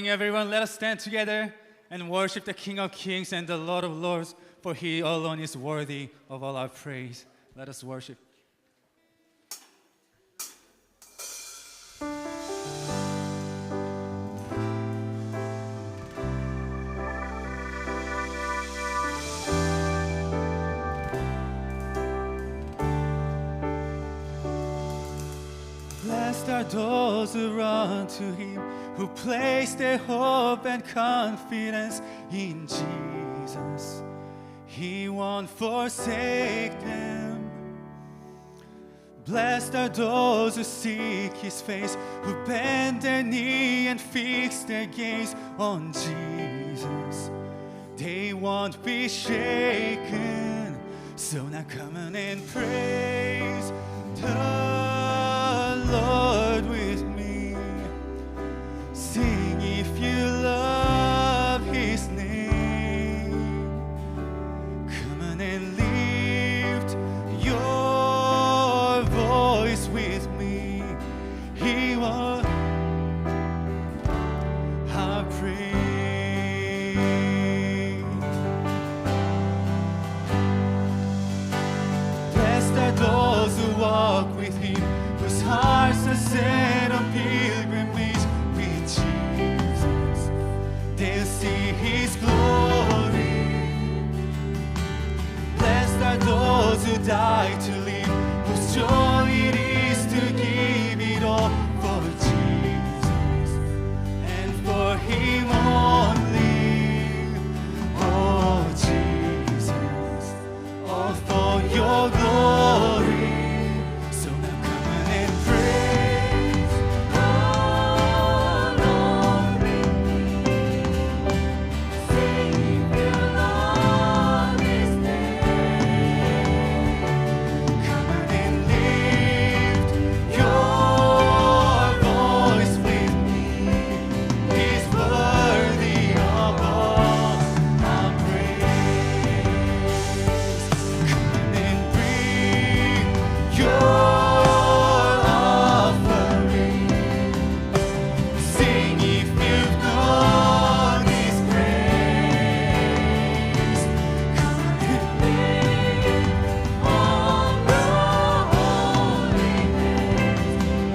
morning, everyone. Let us stand together and worship the King of Kings and the Lord of Lords, for He alone is worthy of all our praise. Let us worship. Blessed are those who run to Him, who place their hope and confidence in Jesus. He won't forsake them. Blessed are those who seek His face, who bend their knee and fix their gaze on Jesus. They won't be shaken. So now come on and praise the Lord with me. Sing if you love His name. Come on and lift your voice with me. He will our praise. Blessed are those who walk with Him, whose hearts are set on pilgrimage with Jesus. They'll see His glory. Blessed are those who die to live, whose joy it is to give it all for Jesus and for Him only. Oh Jesus, all for your glory. So now come on and praise the Lord with me. Sing if you love His name. Come on and lift your voice with me. He's worthy of all our praise. Come on and bring your offering. Sing if you've known His grace. Come on and lift on the holy name.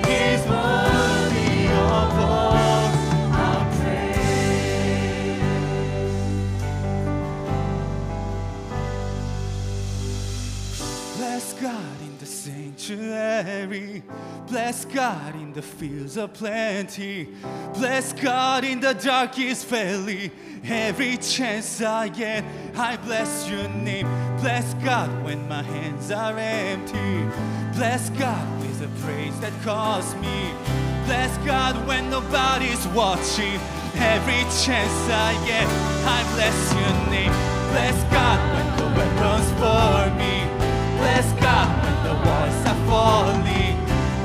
He's worthy of all our praise. Bless God in the sanctuary. Bless God in the fields of plenty. Bless God in the darkest valley. Every chance I get, I bless your name. Bless God when my hands are empty. Bless God with a praise that costs me. Bless God when nobody's watching. Every chance I get, I bless your name. Bless God when the weapons for me. Bless God when the walls are falling.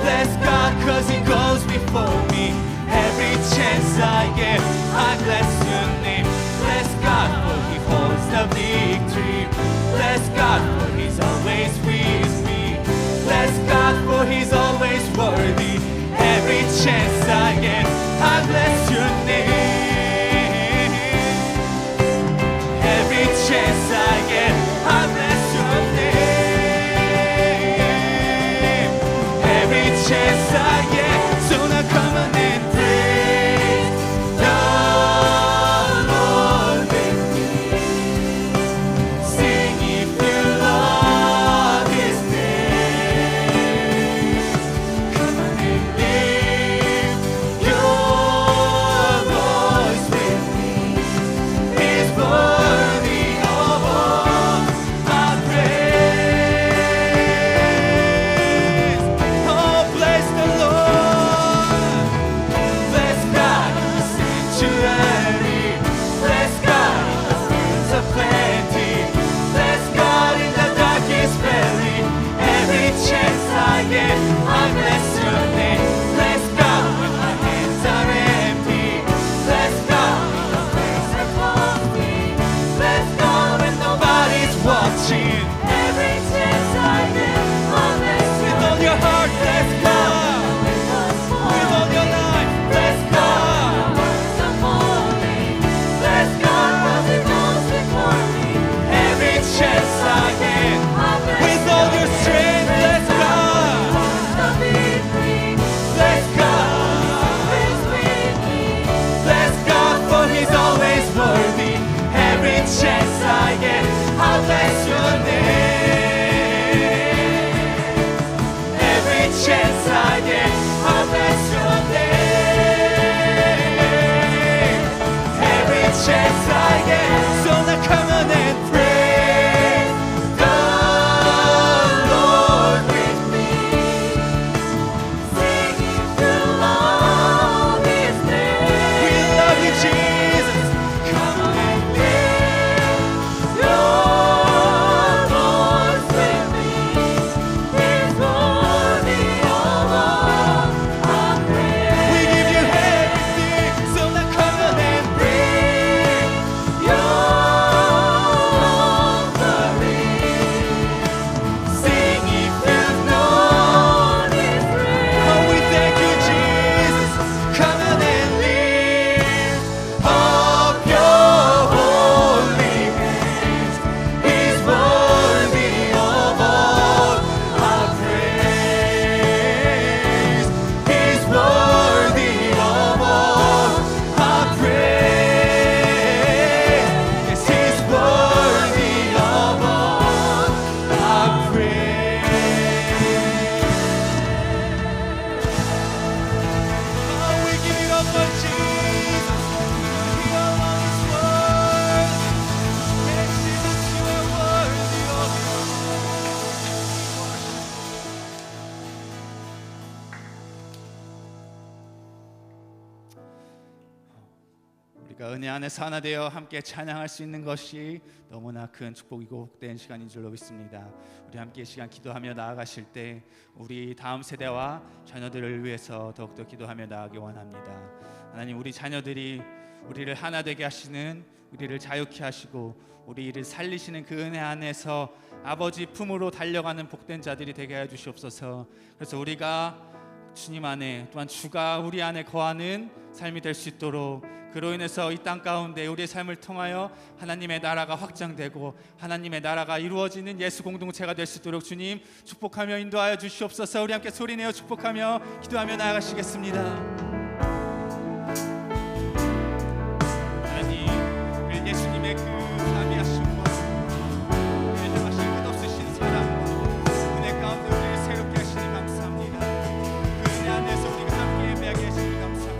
Bless God cause He goes before me. Every chance I get, I bless your name. Bless God for He holds the victory. Bless God for He's always with me. Bless God for He's always worthy. Every chance I get, I bless your name. Every chance I get, I bless your name. Every chance I get, so now come on and praise the Lord with me. Sing if you love His name. Come on and lift your voice with me. He's worthy of all our praise. Oh, bless the Lord. Bless God in the sanctuary. Bless God in the fields of plenty. Bless God in the darkest valley. Every chance I get, I bless your name. Bless God when my hands are empty. Bless God in the place that calls me. Bless God when nobody's watching. Every chance I get, I bless with all your heart. Bless God with all your life. Bless God. 우리가 은혜 안에서 하나 되어 함께 찬양할 수 있는 것이 너무나 큰 축복이고 복된 시간인 줄로 믿습니다. 우리 함께 이 시간 기도하며 나아가실 때 우리 다음 세대와 자녀들을 위해서 더욱더 기도하며 나아가기 원합니다. 하나님, 우리 자녀들이 우리를 하나 되게 하시는, 우리를 자유케 하시고 우리를 살리시는 그 은혜 안에서 아버지 품으로 달려가는 복된 자들이 되게 해 주시옵소서. 그래서 우리가 주님 안에, 또한 주가 우리 안에 거하는 삶이 될 수 있도록, 그로 인해서 이 땅 가운데 우리의 삶을 통하여 하나님의 나라가 확장되고 하나님의 나라가 이루어지는 예수 공동체가 될 수 있도록 주님 축복하며 인도하여 주시옵소서. 우리 함께 소리내어 축복하며 기도하며 나아가시겠습니다. 예수님의 그 자비하심과 우리를 향하신 끝없으신 사랑과 은혜 가운데 우리를 새롭게 하시니 감사합니다. 그 은혜 안에서 우리가 함께 예배하게 하시니 감사합니다.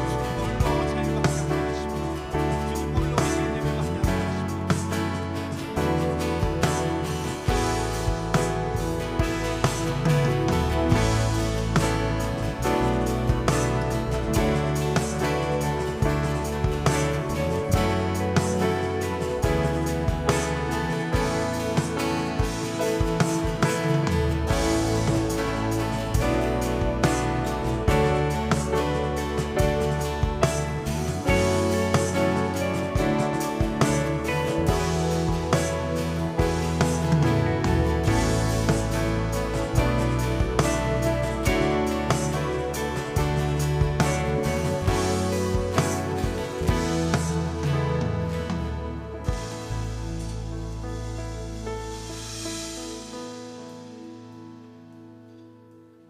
주님 홀로 자유가 함께 하십니다. 주님 홀로 우리의 예배가 함께 하십니다.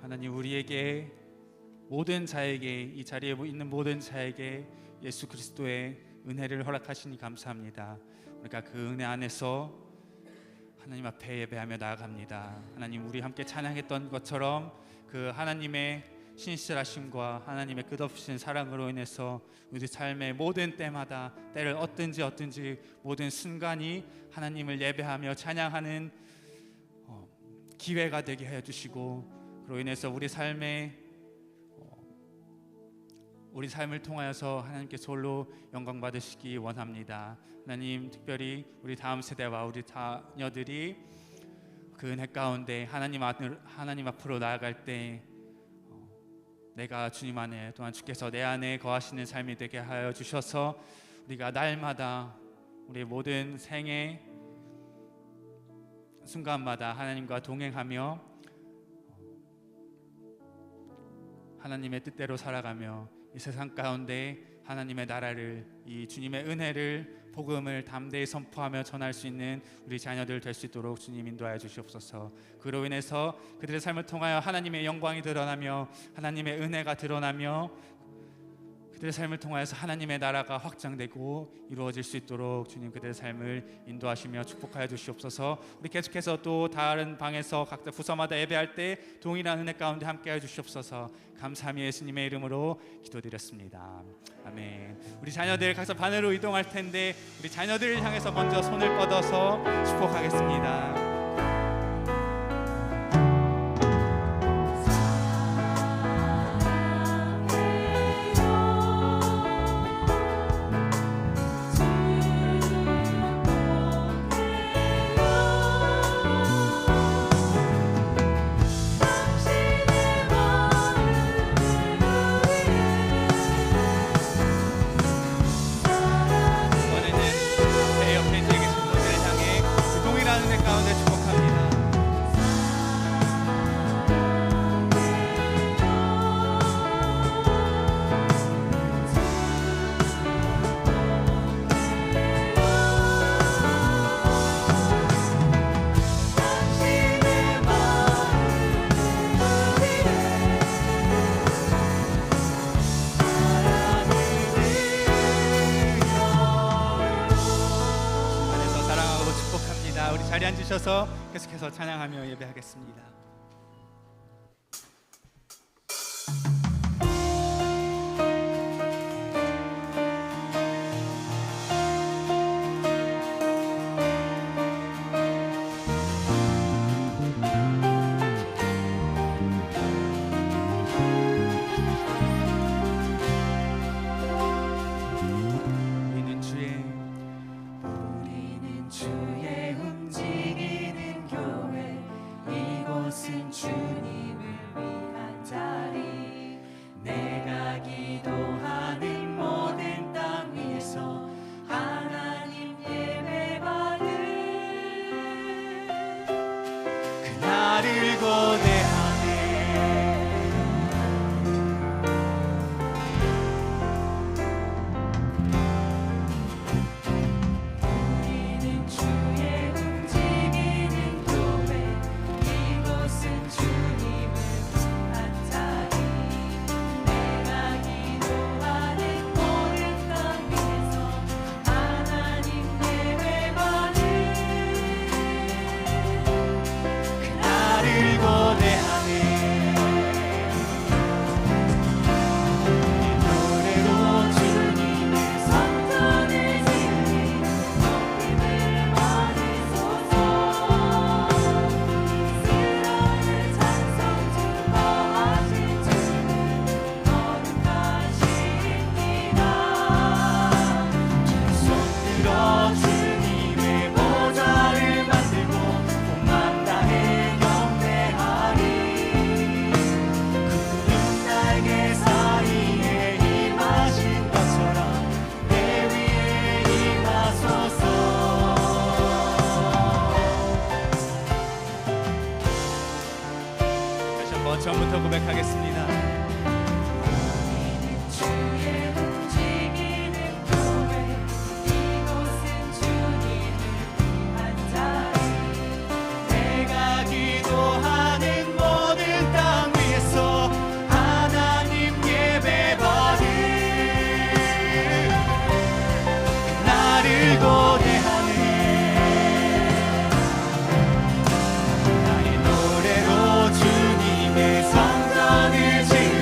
하나님, 우리에게 모든 자에게, 이 자리에 있는 모든 자에게 예수 그리스도의 은혜를 허락하시니 감사합니다. 우리가 그 은혜 안에서 하나님 앞에 예배하며 나아갑니다. 하나님, 우리 함께 찬양했던 것처럼 그 하나님의 신실하심과 하나님의 끝없으신 사랑으로 인해서 우리 삶의 모든 때마다, 때를 얻든지 모든 순간이 하나님을 예배하며 찬양하는 기회가 되게 해 주시고, 그로 인해서 우리 삶을 통하여서 하나님께서 홀로 영광 받으시기 원합니다. 하나님, 특별히 우리 다음 세대와 우리 자녀들이 그 은혜 가운데 하나님 앞으로 나아갈 때 내가 주님 안에, 또한 주께서 내 안에 거하시는 삶이 되게 하여 주셔서 우리가 날마다 우리의 모든 생애 순간마다 하나님과 동행하며 하나님의 뜻대로 살아가며 이 세상 가운데 하나님의 나라를, 이 주님의 은혜를, 복음을 담대히 선포하며 전할 수 있는 우리 자녀들 될 수 있도록 주님 인도하여 주시옵소서. 그로 인해서 그들의 삶을 통하여 하나님의 영광이 드러나며 하나님의 은혜가 드러나며 그들의 삶을 통하여서 하나님의 나라가 확장되고 이루어질 수 있도록 주님 그들의 삶을 인도하시며 축복하여 주시옵소서. 우리 계속해서 또 다른 방에서 각자 부서마다 예배할 때 동일한 은혜 가운데 함께하여 주시옵소서. 감사하며 예수님의 이름으로 기도드렸습니다. 아멘. 우리 자녀들 각자 반으로 이동할 텐데 우리 자녀들을 향해서 먼저 손을 뻗어서 축복하겠습니다. 자리에 앉으셔서 계속해서 찬양하며 예배하겠습니다. 이곳은 주님을 위한 자리 내가 기도하는 모든 땅 위에서 하나님 예배받을 그날을 고대하네 우리는 주의 움직이는 교회 이곳은 주님을 위한 자리 내가 기도하는 모든 땅 위에서 하나님 예배받을 그날을 고대하네 노래로 주님의 성전을 지니 높임을 받으소서 이스라엘 찬송 주거하신 주는 거룩하십니다 손들어 주님의 보좌를 만들고 온 만당에 경배하리 구름 날개 사이에 임하신 것처럼 내 위에 임하소서 다시 한번 처음부터 고백하겠습니다 주의 움직이는 교회 이곳은 주님을 위한 자리 내가 기도하는 모든 땅 위에서 하나님 예배받을 그날을 고대하네 나의 노래로 주님의 성전을 지니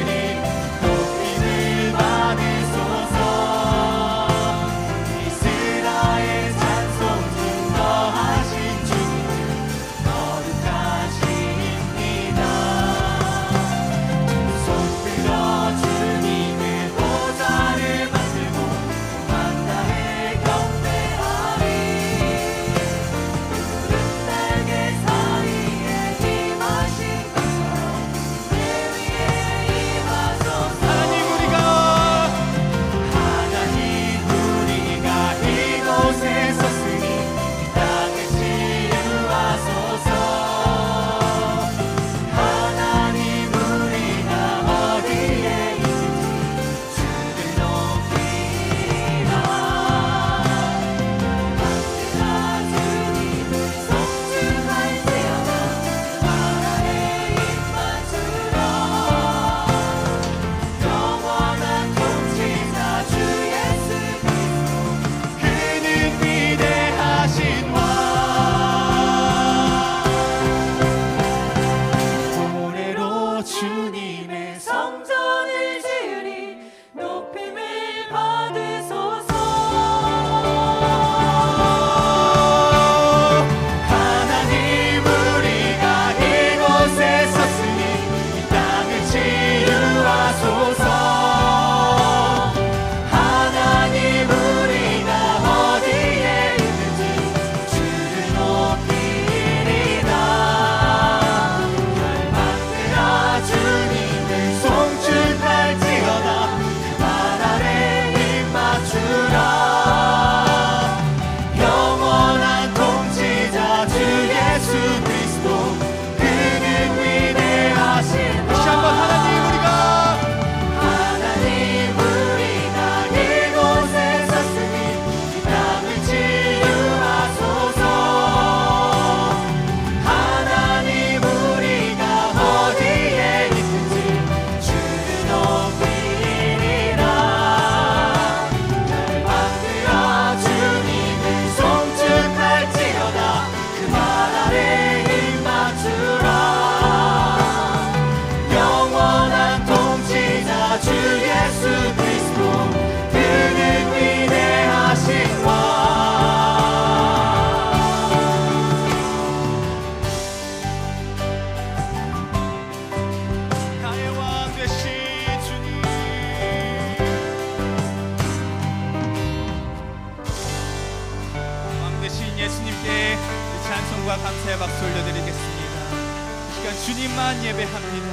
주님만 예배합니다.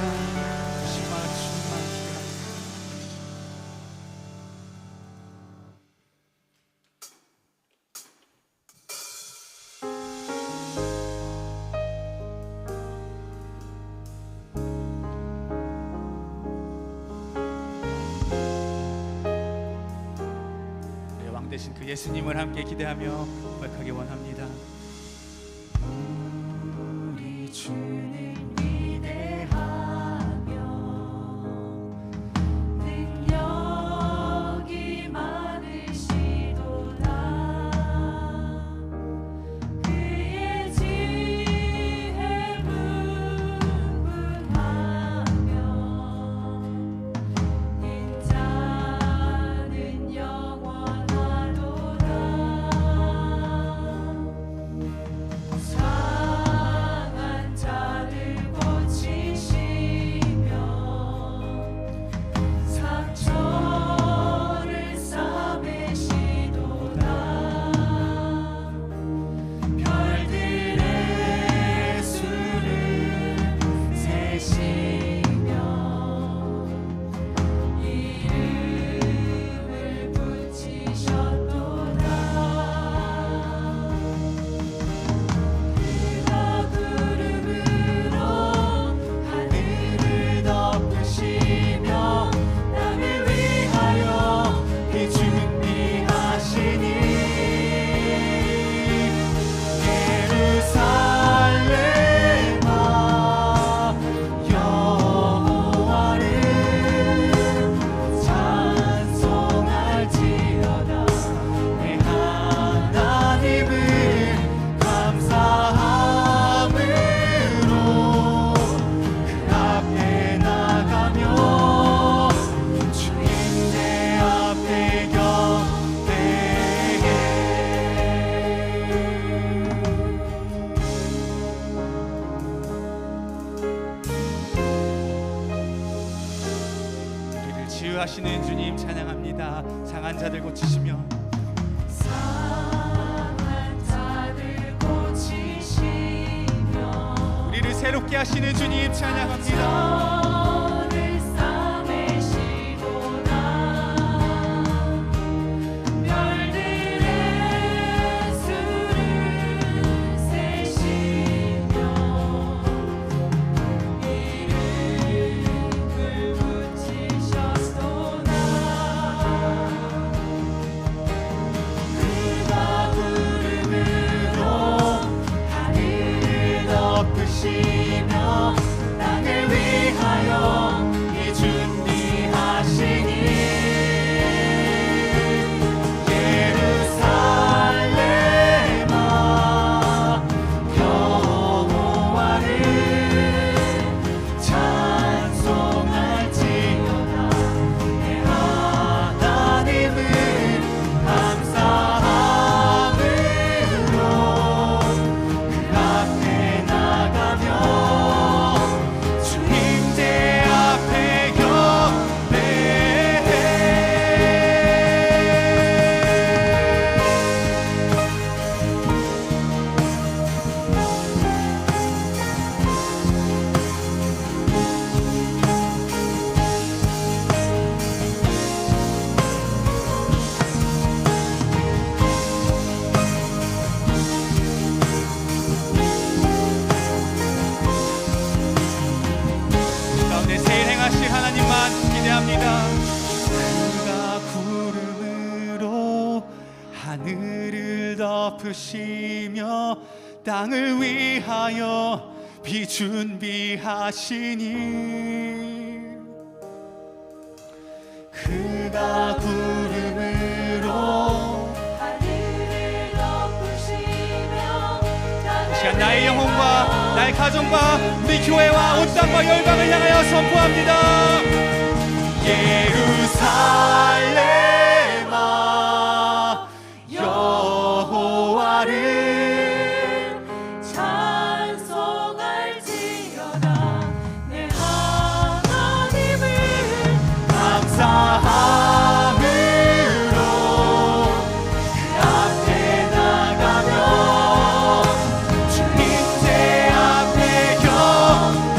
주님만 예배합니다. 우리의 왕 되신 그 예수님을 함께 기대하며 고백하기 원합니다. 우리 주님 기대하며 능력이 많으시도다. 그의 지혜 분분하며 인자는 영원하도다. 상한 자를 고치시며 상처를 싸매시도다. 별들의 수를 세시며 이름을 붙이셨도다. 그가 구름으로 하늘을 덮으시며 땅을 위하여 비 준비하시니 예루살렘아 여호와를 찬송할지어다. 내 하나님을 감사함으로 그 앞에 나가며 주님의 앞에 경배해. 우리를 치유하시는 주님 찬양합니다. 상한 자들 고치시며 상한 자들 고치시며 우리를 새롭게 하시는 주님 찬양합니다. 저를 싸매시도다. 별들의 수를 세시며 이름을 붙이셨도다. 그가 구름으로 하늘을 덮으시며 땅을 위하여 비 준비하시니 예루살렘아 여호와를 찬송할지어다. 내 하나님을 감사함으로 그 앞에 나가며 주님의 앞에 경배해. 가운데 새 일 행하실 하나님만 기대합니다. 그가 구름으로 하늘을 덮으시며 땅을 위하여 비 준비하시니 그가 구름으로 하늘을 덮으시며 시간 나의 영혼과 나의 가정과 우리 교회와 온 땅과 열방을 향하여 선포합니다. 예루살렘아 여호와를 찬송할지어다. 내 하나님을 감사함으로 그 앞에 나가며 주님의 앞에 경배.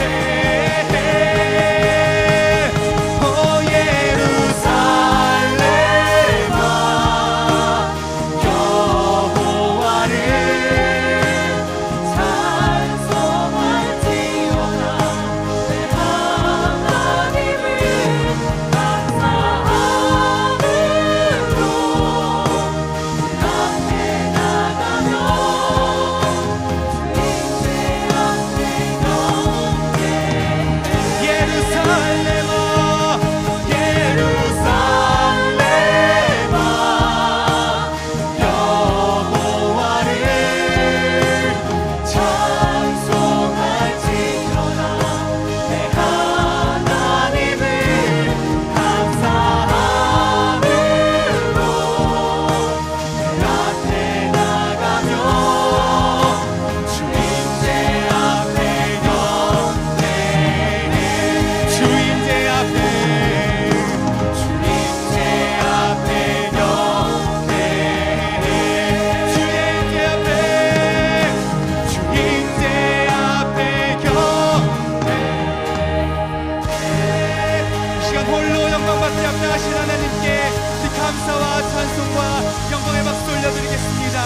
찬송과 영광의 박수 올려드리겠습니다.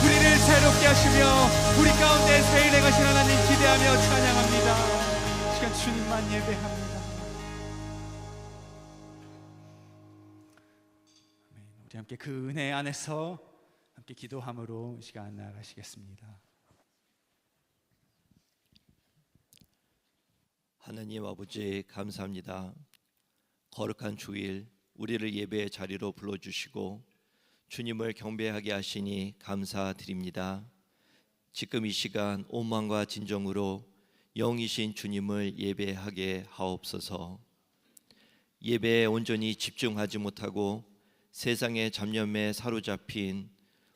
우리를 새롭게 하시며 우리 가운데 새 일 행하신 하나님 기대하며 찬양합니다. 시간 주님만 예배합니다. 우리 함께 그 은혜 안에서 함께 기도함으로 이 시간 나아가시겠습니다. 하나님 아버지 감사합니다. 거룩한 주일 우리를 예배의 자리로 불러주시고 주님을 경배하게 하시니 감사드립니다. 지금 이 시간 온망과 진정으로 영이신 주님을 예배하게 하옵소서. 예배에 온전히 집중하지 못하고 세상의 잡념에 사로잡힌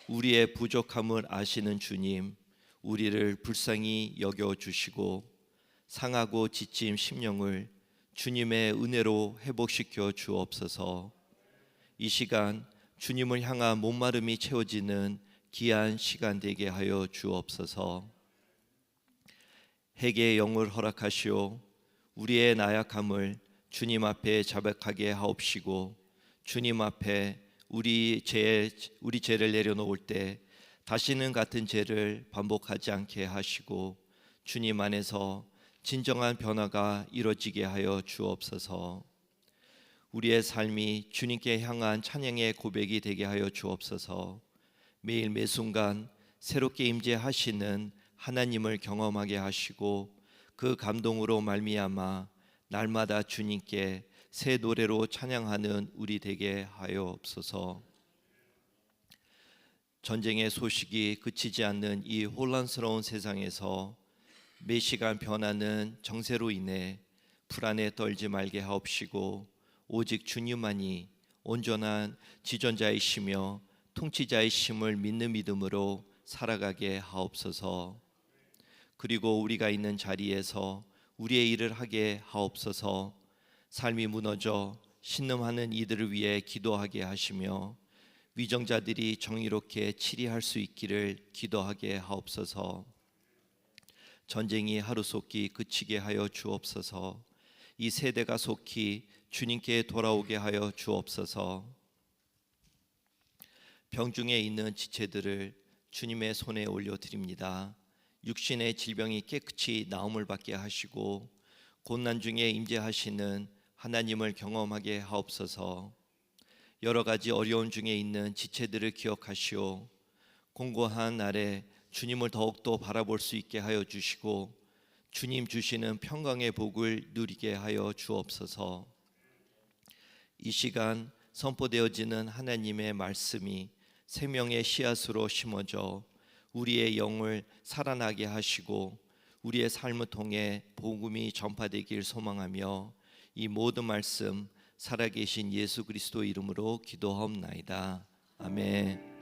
우리의 부족함을 아시는 주님, 우리를 불쌍히 여겨주시고 상하고 지친 심령을 주님의 은혜로 회복시켜 주옵소서. 이 시간 주님을 향한 목마름이 채워지는 귀한 시간 되게 하여 주옵소서. 회개의 영을 허락하시오 우리의 나약함을 주님 앞에 자백하게 하옵시고 주님 앞에 우리 죄를 내려놓을 때 다시는 같은 죄를 반복하지 않게 하시고 주님 안에서 진정한 변화가 이루어지게 하여 주옵소서. 우리의 삶이 주님께 향한 찬양의 고백이 되게 하여 주옵소서. 매일 매순간 새롭게 임재하시는 하나님을 경험하게 하시고 그 감동으로 말미암아 날마다 주님께 새 노래로 찬양하는 우리 되게 하여옵소서. 전쟁의 소식이 그치지 않는 이 혼란스러운 세상에서 매 시간 변하는 정세로 인해 불안에 떨지 말게 하옵시고 오직 주님만이 온전한 지존자이시며 통치자이심을 믿는 믿음으로 살아가게 하옵소서. 그리고 우리가 있는 자리에서 우리의 일을 하게 하옵소서. 삶이 무너져 신음하는 이들을 위해 기도하게 하시며 위정자들이 정의롭게 치리할 수 있기를 기도하게 하옵소서. 전쟁이 하루속히 그치게 하여 주옵소서. 이 세대가 속히 주님께 돌아오게 하여 주옵소서. 병중에 있는 지체들을 주님의 손에 올려드립니다. 육신의 질병이 깨끗이 나음을 받게 하시고 고난 중에 임재하시는 하나님을 경험하게 하옵소서. 여러 가지 어려움 중에 있는 지체들을 기억하시오 공고한 날에 주님을 더욱더 바라볼 수 있게 하여 주시고 주님 주시는 평강의 복을 누리게 하여 주옵소서. 이 시간 선포되어지는 하나님의 말씀이 생명의 씨앗으로 심어져 우리의 영을 살아나게 하시고 우리의 삶을 통해 복음이 전파되길 소망하며 이 모든 말씀 살아계신 예수 그리스도 이름으로 기도하옵나이다. 아멘.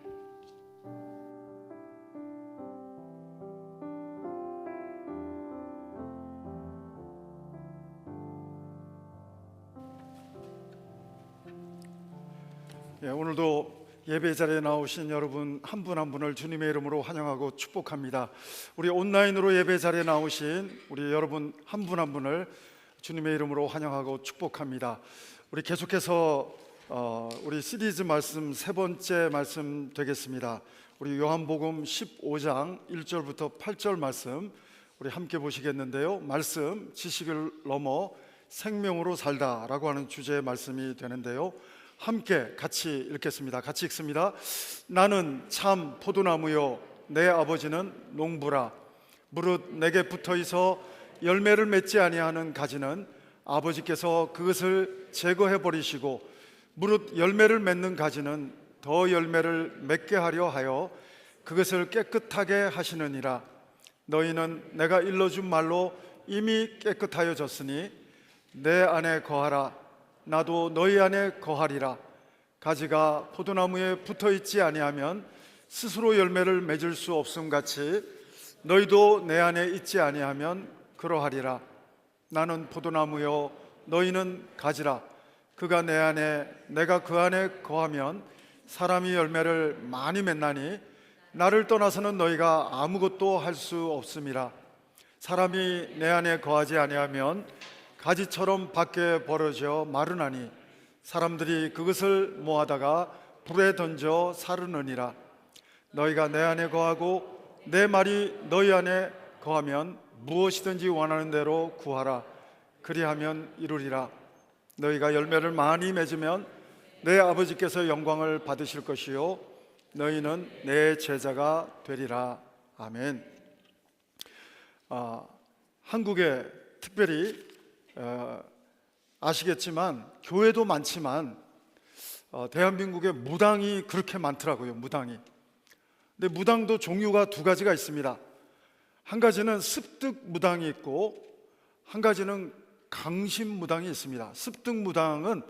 오늘도 예배 자리에 나오신 여러분 한 분 한 분을 주님의 이름으로 환영하고 축복합니다. 우리 온라인으로 예배 자리에 나오신 우리 여러분 한 분 한 분을 주님의 이름으로 환영하고 축복합니다. 우리 계속해서 우리 시리즈 말씀 세 번째 말씀 되겠습니다. 우리 요한복음 15장 1절부터 8절 말씀 우리 함께 보시겠는데요. 말씀 지식을 넘어 생명으로 살다라고 하는 주제의 말씀이 되는데요. 함께 같이 읽겠습니다. 같이 읽습니다. 나는 참 포도나무요 내 아버지는 농부라. 무릇 내게 붙어있어 열매를 맺지 아니하는 가지는 아버지께서 그것을 제거해 버리시고 무릇 열매를 맺는 가지는 더 열매를 맺게 하려 하여 그것을 깨끗하게 하시느니라. 너희는 내가 일러준 말로 이미 깨끗하여졌으니 내 안에 거하라. 나도 너희 안에 거하리라. 가지가 포도나무에 붙어있지 아니하면 스스로 열매를 맺을 수 없음 같이 너희도 내 안에 있지 아니하면 그러하리라. 나는 포도나무요 너희는 가지라. 그가 내 안에 내가 그 안에 거하면 사람이 열매를 많이 맺나니 나를 떠나서는 너희가 아무것도 할 수 없음이라. 사람이 내 안에 거하지 아니하면 가지처럼 밖에 벌어져 마르나니 사람들이 그것을 모아다가 불에 던져 사르느니라. 너희가 내 안에 거하고 내 말이 너희 안에 거하면 무엇이든지 원하는 대로 구하라. 그리하면 이루리라. 너희가 열매를 많이 맺으면 내 아버지께서 영광을 받으실 것이요 너희는 내 제자가 되리라. 아멘. 한국에 특별히 아시겠지만 교회도 많지만 대한민국에 무당이 그렇게 많더라고요. 무당이. 근데 무당도 종류가 두 가지가 있습니다. 한 가지는 습득 무당이 있고 한 가지는 강심 무당이 있습니다. 습득 무당은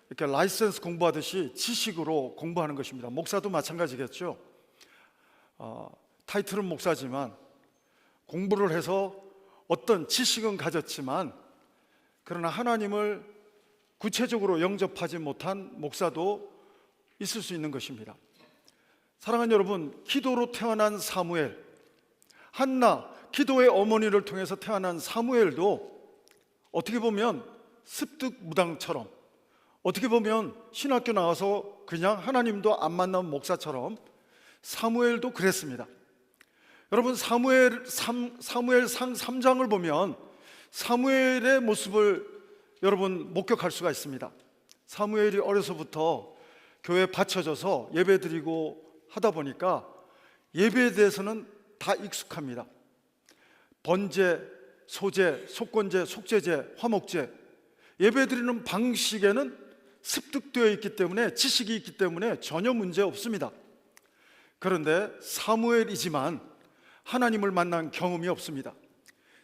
이렇게 라이센스 공부하듯이 지식으로 공부하는 것입니다. 목사도 마찬가지겠죠. 타이틀은 목사지만 공부를 해서 어떤 지식은 가졌지만 그러나 하나님을 구체적으로 영접하지 못한 목사도 있을 수 있는 것입니다. 사랑하는 여러분, 기도로 태어난 사무엘, 한나, 기도의 어머니를 통해서 태어난 사무엘도 어떻게 보면 습득 무당처럼, 어떻게 보면 신학교 나와서 그냥 하나님도 안 만난 목사처럼 사무엘도 그랬습니다. 여러분, 사무엘상 3장을 보면 사무엘의 모습을 여러분 목격할 수가 있습니다. 사무엘이 어려서부터 교회에 바쳐져서 예배드리고 하다 보니까 예배에 대해서는 다 익숙합니다. 번제, 소제, 속건제, 속제제, 화목제, 예배드리는 방식에는 습득되어 있기 때문에, 지식이 있기 때문에 전혀 문제 없습니다. 그런데 사무엘이지만 하나님을 만난 경험이 없습니다.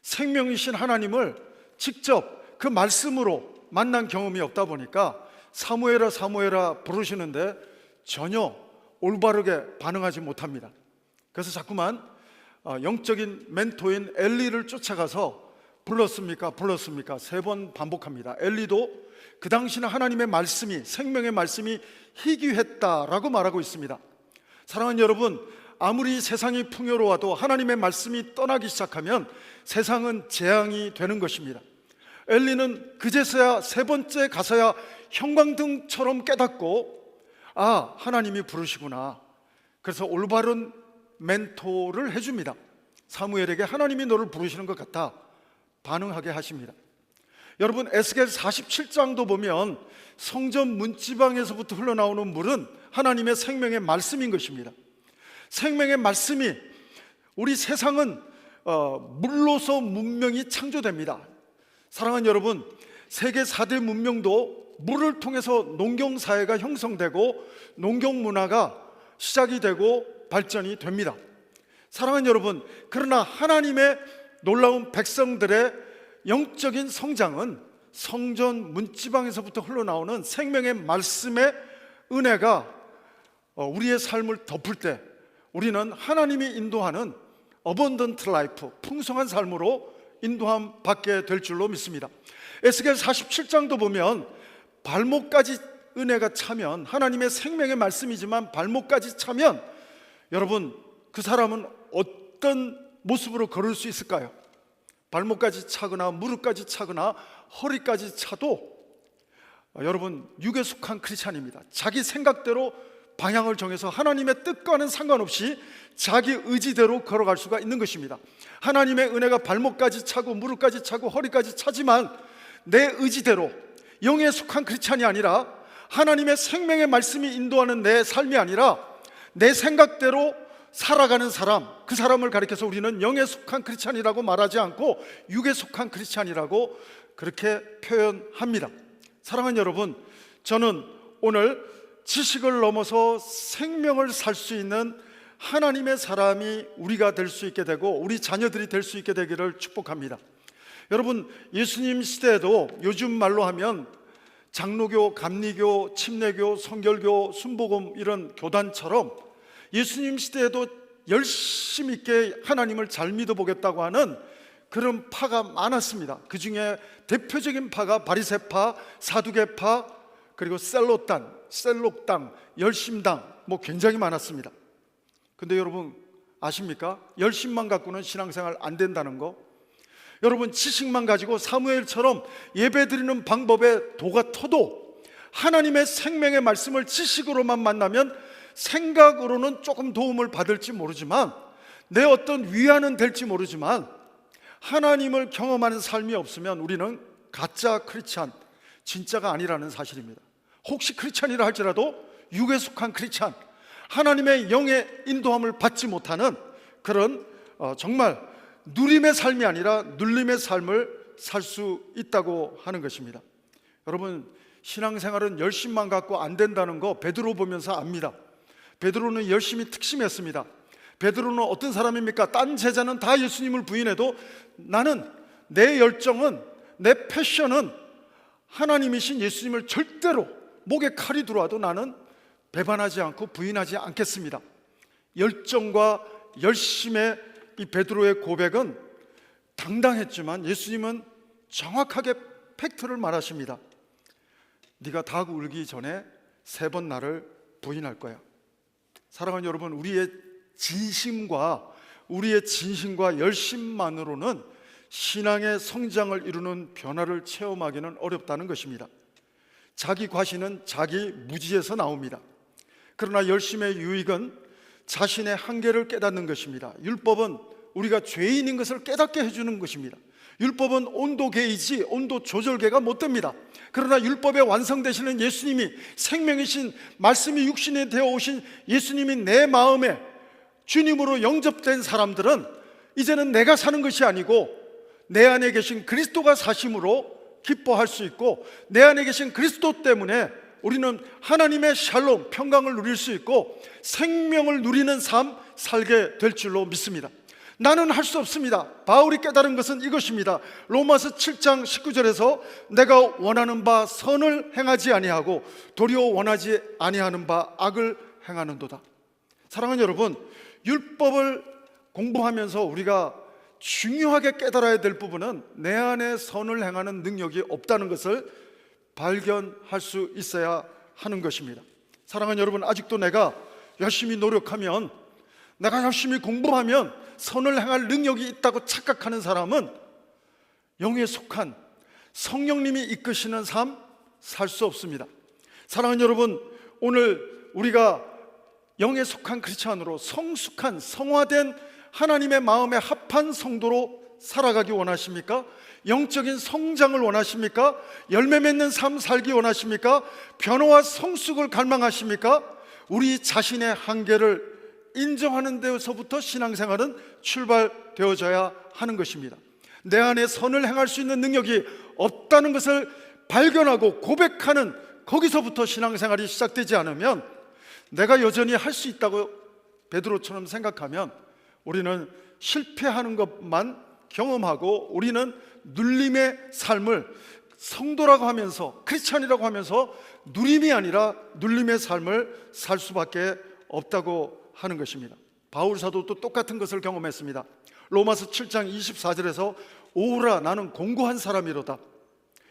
생명이신 하나님을 직접 그 말씀으로 만난 경험이 없다 보니까 사무엘아 사무엘아 부르시는데 전혀 올바르게 반응하지 못합니다. 그래서 자꾸만 영적인 멘토인 엘리를 쫓아가서 불렀습니까? 3번 반복합니다. 엘리도 그 당시는 하나님의 말씀이, 생명의 말씀이 희귀했다라고 말하고 있습니다. 사랑하는 여러분, 아무리 세상이 풍요로워도 하나님의 말씀이 떠나기 시작하면 세상은 재앙이 되는 것입니다. 엘리는 그제서야 세 번째 가서야 형광등처럼 깨닫고 하나님이 부르시구나. 그래서 올바른 멘토를 해줍니다. 사무엘에게 하나님이 너를 부르시는 것 같다 반응하게 하십니다. 여러분, 에스겔 47장도 보면 성전 문지방에서부터 흘러나오는 물은 하나님의 생명의 말씀인 것입니다. 생명의 말씀이, 우리 세상은 물로서 문명이 창조됩니다. 사랑하는 여러분, 세계 4대 문명도 물을 통해서 농경사회가 형성되고 농경문화가 시작이 되고 발전이 됩니다. 사랑하는 여러분, 그러나 하나님의 놀라운 백성들의 영적인 성장은 성전 문지방에서부터 흘러나오는 생명의 말씀의 은혜가 우리의 삶을 덮을 때 우리는 하나님이 인도하는 어번던트 라이프, 풍성한 삶으로 인도함 받게 될 줄로 믿습니다. 에스겔 47장도 보면 발목까지 은혜가 차면, 하나님의 생명의 말씀이지만 발목까지 차면 여러분, 그 사람은 어떤 모습으로 걸을 수 있을까요? 발목까지 차거나 무릎까지 차거나 허리까지 차도 여러분, 육에 속한 크리스찬입니다. 자기 생각대로 방향을 정해서 하나님의 뜻과는 상관없이 자기 의지대로 걸어갈 수가 있는 것입니다. 하나님의 은혜가 발목까지 차고 무릎까지 차고 허리까지 차지만 내 의지대로, 영에 속한 크리스찬이 아니라 하나님의 생명의 말씀이 인도하는 내 삶이 아니라 내 생각대로 살아가는 사람, 그 사람을 가리켜서 우리는 영에 속한 크리스찬이라고 말하지 않고 육에 속한 크리스찬이라고 그렇게 표현합니다. 사랑하는 여러분, 저는 오늘 지식을 넘어서 생명을 살 수 있는 하나님의 사람이 우리가 될 수 있게 되고 우리 자녀들이 될 수 있게 되기를 축복합니다. 여러분, 예수님 시대에도 요즘 말로 하면 장로교, 감리교, 침례교, 성결교, 순복음 이런 교단처럼 예수님 시대에도 열심 있게 하나님을 잘 믿어보겠다고 하는 그런 파가 많았습니다. 그 중에 대표적인 파가 바리새파, 사두개파, 그리고 셀록당, 열심당, 굉장히 많았습니다. 근데 여러분 아십니까? 열심만 갖고는 신앙생활 안 된다는 거. 여러분, 지식만 가지고 사무엘처럼 예배드리는 방법에 도가 터도 하나님의 생명의 말씀을 지식으로만 만나면 생각으로는 조금 도움을 받을지 모르지만, 내 어떤 위안은 될지 모르지만, 하나님을 경험하는 삶이 없으면 우리는 가짜 크리스찬, 진짜가 아니라는 사실입니다. 혹시 크리스찬이라 할지라도 육에 속한 크리스찬, 하나님의 영의 인도함을 받지 못하는 그런 정말 누림의 삶이 아니라 눌림의 삶을 살 수 있다고 하는 것입니다. 여러분, 신앙생활은 열심만 갖고 안 된다는 거 베드로 보면서 압니다. 베드로는 열심히 특심했습니다. 베드로는 어떤 사람입니까? 딴 제자는 다 예수님을 부인해도 나는, 내 열정은, 내 패션은 하나님이신 예수님을 절대로, 목에 칼이 들어와도 나는 배반하지 않고 부인하지 않겠습니다. 열정과 열심의 이 베드로의 고백은 당당했지만 예수님은 정확하게 팩트를 말하십니다. 네가 닭 울기 전에 3번 나를 부인할 거야. 사랑하는 여러분, 우리의 진심과 열심만으로는 신앙의 성장을 이루는 변화를 체험하기는 어렵다는 것입니다. 자기 과신은 자기 무지에서 나옵니다. 그러나 열심의 유익은 자신의 한계를 깨닫는 것입니다. 율법은 우리가 죄인인 것을 깨닫게 해주는 것입니다. 율법은 온도 계이지 온도 조절계가 못 됩니다. 그러나 율법의 완성되시는 예수님이, 생명이신 말씀이 육신이 되어 오신 예수님이 내 마음에 주님으로 영접된 사람들은 이제는 내가 사는 것이 아니고 내 안에 계신 그리스도가 사심으로 기뻐할 수 있고, 내 안에 계신 그리스도 때문에 우리는 하나님의 샬롬, 평강을 누릴 수 있고 생명을 누리는 삶 살게 될 줄로 믿습니다. 나는 할 수 없습니다. 바울이 깨달은 것은 이것입니다. 로마서 7장 19절에서 내가 원하는 바 선을 행하지 아니하고 도리어 원하지 아니하는 바 악을 행하는도다. 사랑하는 여러분, 율법을 공부하면서 우리가 중요하게 깨달아야 될 부분은 내 안에 선을 행하는 능력이 없다는 것을 발견할 수 있어야 하는 것입니다. 사랑하는 여러분, 아직도 내가 열심히 노력하면, 내가 열심히 공부하면 선을 행할 능력이 있다고 착각하는 사람은 영에 속한 성령님이 이끄시는 삶 살 수 없습니다. 사랑하는 여러분, 오늘 우리가 영에 속한 크리스찬으로 성숙한, 성화된 하나님의 마음에 합한 성도로 살아가기 원하십니까? 영적인 성장을 원하십니까? 열매 맺는 삶 살기 원하십니까? 변화와 성숙을 갈망하십니까? 우리 자신의 한계를 인정하는 데서부터 신앙생활은 출발되어져야 하는 것입니다. 내 안에 선을 행할 수 있는 능력이 없다는 것을 발견하고 고백하는, 거기서부터 신앙생활이 시작되지 않으면, 내가 여전히 할 수 있다고 베드로처럼 생각하면 우리는 실패하는 것만 경험하고, 우리는 눌림의 삶을 성도라고 하면서, 크리스찬이라고 하면서 누림이 아니라 눌림의 삶을 살 수밖에 없다고 하는 것입니다. 바울 사도도 똑같은 것을 경험했습니다. 로마서 7장 24절에서 오라, 나는 공고한 사람이로다.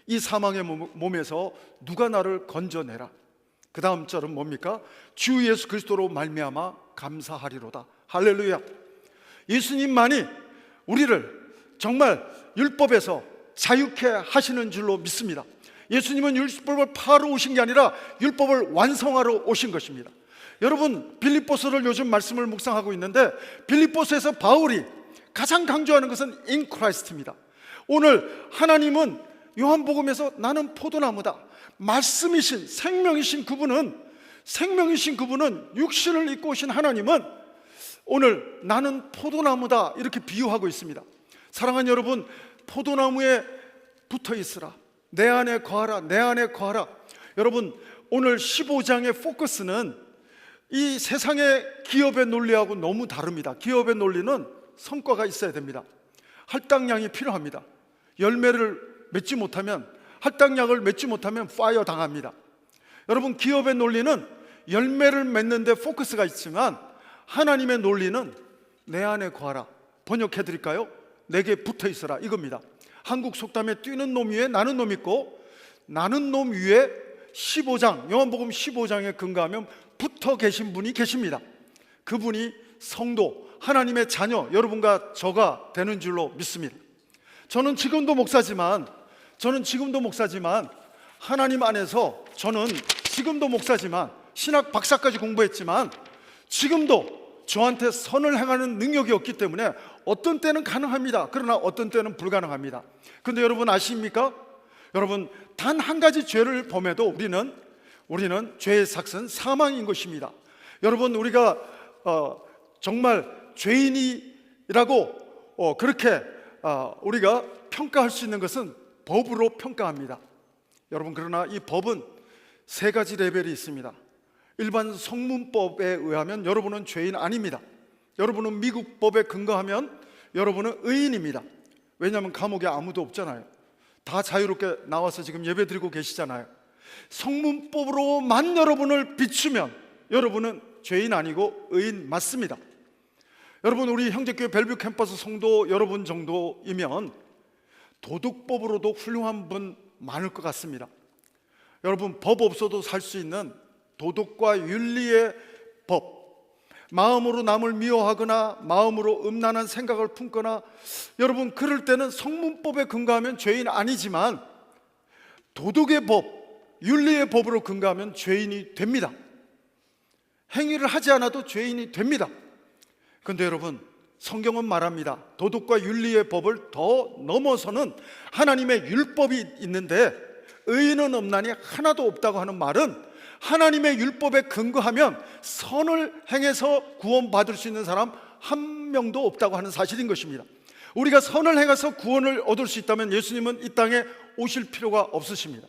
이 사망의 몸에서 누가 나를 건져내라. 그 다음 절은 뭡니까? 주 예수 그리스도로 말미암아 감사하리로다. 할렐루야. 예수님만이 우리를 정말 율법에서 자유케 하시는 줄로 믿습니다. 예수님은 율법을 파러 오신 게 아니라 율법을 완성하러 오신 것입니다. 여러분, 빌립보서를 요즘 말씀을 묵상하고 있는데, 빌립보서에서 바울이 가장 강조하는 것은 in Christ입니다. 오늘 하나님은 요한복음에서 나는 포도나무다, 말씀이신 생명이신 그분은 육신을 입고 오신 하나님은 오늘 나는 포도나무다 이렇게 비유하고 있습니다. 사랑하는 여러분, 포도나무에 붙어 있으라, 내 안에 거하라, 내 안에 거하라. 여러분, 오늘 15장의 포커스는 이 세상의 기업의 논리하고 너무 다릅니다. 기업의 논리는 성과가 있어야 됩니다. 할당량이 필요합니다. 열매를 맺지 못하면, 할당량을 맺지 못하면 파이어 당합니다. 여러분, 기업의 논리는 열매를 맺는 데 포커스가 있지만 하나님의 논리는 내 안에 거하라. 번역해 드릴까요? 내게 붙어 있어라, 이겁니다. 한국 속담에 뛰는 놈 위에 나는 놈 있고, 나는 놈 위에 15장, 요한복음 15장에 근거하면 붙어 계신 분이 계십니다. 그분이 성도, 하나님의 자녀, 여러분과 저가 되는 줄로 믿습니다. 저는 지금도 목사지만 하나님 안에서 저는 지금도 목사지만 신학 박사까지 공부했지만 지금도 저한테 선을 행하는 능력이 없기 때문에 어떤 때는 가능합니다. 그러나 어떤 때는 불가능합니다. 그런데 여러분 아십니까? 여러분 단 한 가지 죄를 범해도 우리는 죄의 삭은 사망인 것입니다. 여러분 우리가 정말 죄인이라고 그렇게 우리가 평가할 수 있는 것은 법으로 평가합니다. 여러분 그러나 이 법은 세 가지 레벨이 있습니다. 일반 성문법에 의하면 여러분은 죄인 아닙니다. 여러분은 미국 법에 근거하면 여러분은 의인입니다. 왜냐하면 감옥에 아무도 없잖아요. 다 자유롭게 나와서 지금 예배드리고 계시잖아요. 성문법으로만 여러분을 비추면 여러분은 죄인 아니고 의인 맞습니다. 여러분 우리 형제교회 벨뷰 캠퍼스 성도 여러분 정도이면 도덕법으로도 훌륭한 분 많을 것 같습니다. 여러분 법 없어도 살 수 있는 도덕과 윤리의 법, 마음으로 남을 미워하거나 마음으로 음란한 생각을 품거나 여러분 그럴 때는 성문법에 근거하면 죄인 아니지만 도덕의 법, 윤리의 법으로 근거하면 죄인이 됩니다. 행위를 하지 않아도 죄인이 됩니다. 그런데 여러분 성경은 말합니다. 도덕과 윤리의 법을 더 넘어서는 하나님의 율법이 있는데 의인은 없나니 하나도 없다고 하는 말은 하나님의 율법에 근거하면 선을 행해서 구원받을 수 있는 사람 한 명도 없다고 하는 사실인 것입니다. 우리가 선을 행해서 구원을 얻을 수 있다면 예수님은 이 땅에 오실 필요가 없으십니다.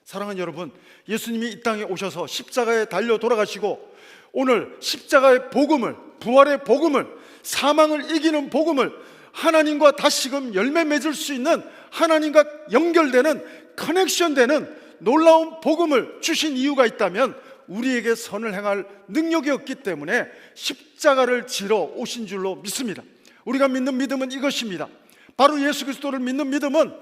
사랑하는 여러분, 예수님이 이 땅에 오셔서 십자가에 달려 돌아가시고 오늘 십자가의 복음을, 부활의 복음을, 사망을 이기는 복음을 하나님과 다시금 열매 맺을 수 있는 하나님과 연결되는 커넥션되는 놀라운 복음을 주신 이유가 있다면 우리에게 선을 행할 능력이 없기 때문에 십자가를 지러 오신 줄로 믿습니다. 우리가 믿는 믿음은 이것입니다. 바로 예수 그리스도를 믿는 믿음은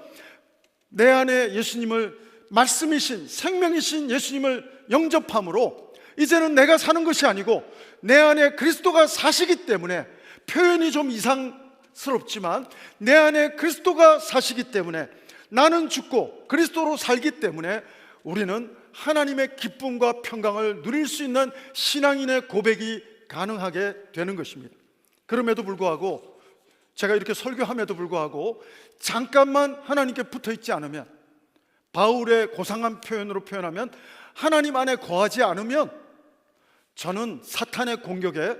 내 안에 예수님을 말씀이신 생명이신 예수님을 영접함으로 이제는 내가 사는 것이 아니고 내 안에 그리스도가 사시기 때문에 표현이 좀 이상스럽지만 내 안에 그리스도가 사시기 때문에 나는 죽고 그리스도로 살기 때문에 우리는 하나님의 기쁨과 평강을 누릴 수 있는 신앙인의 고백이 가능하게 되는 것입니다. 그럼에도 불구하고 제가 이렇게 설교함에도 불구하고 잠깐만 하나님께 붙어 있지 않으면 바울의 고상한 표현으로 표현하면 하나님 안에 거하지 않으면 저는 사탄의 공격에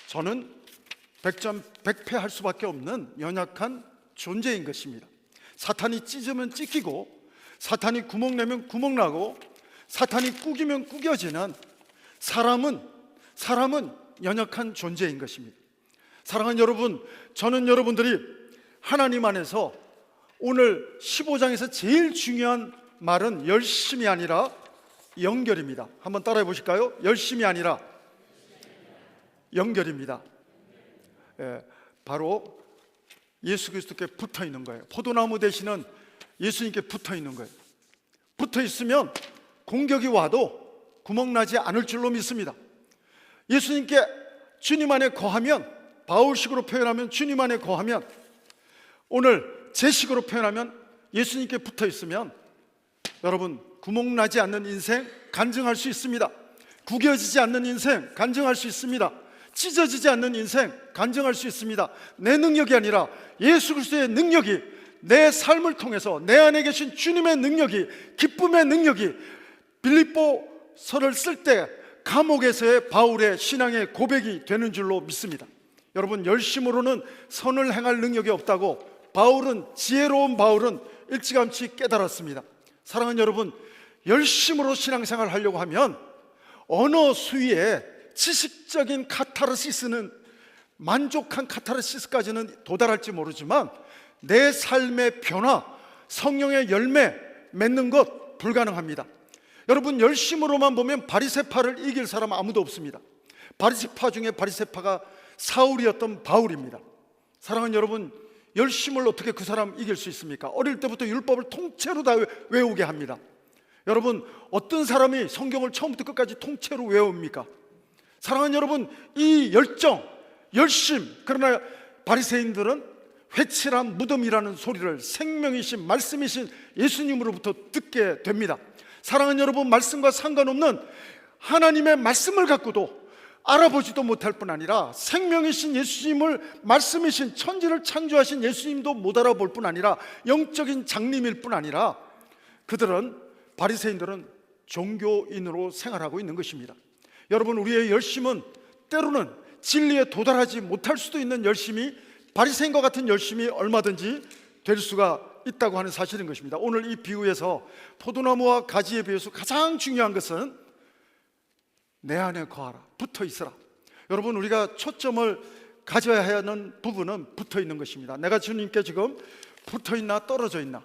저는 백전백패할 수밖에 없는 연약한 존재인 것입니다. 사탄이 찢으면 찢기고 사탄이 구멍 내면 구멍 나고 사탄이 꾸기면 꾸겨지는 사람은 연약한 존재인 것입니다. 사랑하는 여러분, 저는 여러분들이 하나님 안에서 오늘 15장에서 제일 중요한 말은 열심이 아니라 연결입니다. 한번 따라해 보실까요? 열심이 아니라 연결입니다. 바로 예수 그리스도께 붙어 있는 거예요. 포도나무 대신은 예수님께 붙어 있는 거예요. 붙어 있으면 공격이 와도 구멍나지 않을 줄로 믿습니다. 예수님께 주님 안에 거하면, 바울식으로 표현하면 주님 안에 거하면, 오늘 제 식으로 표현하면 예수님께 붙어 있으면 여러분 구멍나지 않는 인생 간증할 수 있습니다. 구겨지지 않는 인생 간증할 수 있습니다. 찢어지지 않는 인생 간증할 수 있습니다. 내 능력이 아니라 예수 그리스도의 능력이 내 삶을 통해서 내 안에 계신 주님의 능력이, 기쁨의 능력이 빌립보서를 쓸 때 감옥에서의 바울의 신앙의 고백이 되는 줄로 믿습니다. 여러분 열심으로는 선을 행할 능력이 없다고 지혜로운 바울은 일찌감치 깨달았습니다. 사랑하는 여러분, 열심으로 신앙생활을 하려고 하면 언어 수위에 지식적인 카타르시스는, 만족한 카타르시스까지는 도달할지 모르지만 내 삶의 변화, 성령의 열매 맺는 것 불가능합니다. 여러분 열심으로만 보면 바리새파를 이길 사람 아무도 없습니다. 바리새파 중에 바리새파가 사울이었던 바울입니다. 사랑하는 여러분, 열심을 어떻게 그 사람 이길 수 있습니까? 어릴 때부터 율법을 통째로 다 외우게 합니다. 여러분 어떤 사람이 성경을 처음부터 끝까지 통째로 외웁니까? 사랑하는 여러분, 이 열정, 열심, 그러나 바리새인들은 회칠한 무덤이라는 소리를 생명이신 말씀이신 예수님으로부터 듣게 됩니다. 사랑하는 여러분, 말씀과 상관없는 하나님의 말씀을 갖고도 알아보지도 못할 뿐 아니라 생명이신 예수님을, 말씀이신 천지를 창조하신 예수님도 못 알아볼 뿐 아니라 영적인 장님일 뿐 아니라 그들은, 바리새인들은 종교인으로 생활하고 있는 것입니다. 여러분, 우리의 열심은 때로는 진리에 도달하지 못할 수도 있는 열심이, 바리새인과 같은 열심이 얼마든지 될 수가 있다고 하는 사실인 것입니다. 오늘 이 비유에서 포도나무와 가지에 비해서 가장 중요한 것은 내 안에 거하라, 붙어 있으라. 여러분, 우리가 초점을 가져야 하는 부분은 붙어 있는 것입니다. 내가 주님께 지금 붙어 있나 떨어져 있나?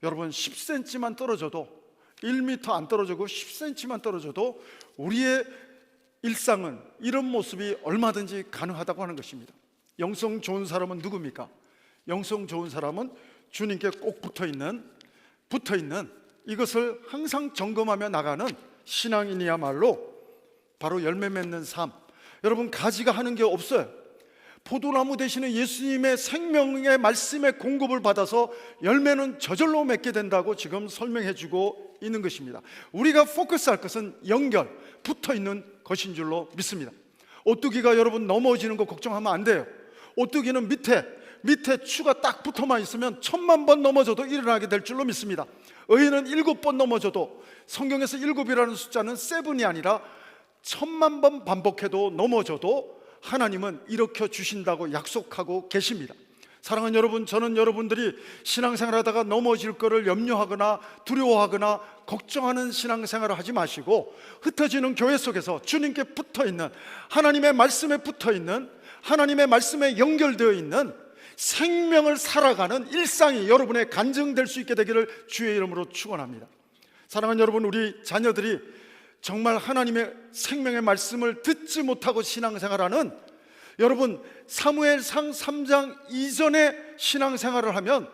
여러분, 10cm만 떨어져도, 1m 안 떨어지고 10cm만 떨어져도 우리의 일상은 이런 모습이 얼마든지 가능하다고 하는 것입니다. 영성 좋은 사람은 누굽니까? 영성 좋은 사람은 주님께 꼭 붙어 있는 이것을 항상 점검하며 나가는 신앙인이야말로 바로 열매 맺는 삶. 여러분, 가지가 하는 게 없어요. 포도나무 대신에 예수님의 생명의 말씀의 공급을 받아서 열매는 저절로 맺게 된다고 지금 설명해 주고 있는 것입니다. 우리가 포커스할 것은 연결, 붙어 있는 것인 줄로 믿습니다. 오뚜기가 여러분 넘어지는 거 걱정하면 안 돼요. 오뚜기는 밑에 추가 딱 붙어만 있으면 1000만 번 넘어져도 일어나게 될 줄로 믿습니다. 의인은 7번 넘어져도, 성경에서 7이라는 숫자는 7이 아니라 1000만 번 반복해도 넘어져도 하나님은 일으켜 주신다고 약속하고 계십니다. 사랑하는 여러분, 저는 여러분들이 신앙생활하다가 넘어질 거를 염려하거나 두려워하거나 걱정하는 신앙생활을 하지 마시고 흩어지는 교회 속에서 주님께 붙어있는, 하나님의 말씀에 붙어있는, 하나님의 말씀에 연결되어 있는 생명을 살아가는 일상이 여러분의 간증될 수 있게 되기를 주의 이름으로 축원합니다. 사랑하는 여러분, 우리 자녀들이 정말 하나님의 생명의 말씀을 듣지 못하고 신앙생활하는, 여러분 사무엘상 3장 이전에 신앙생활을 하면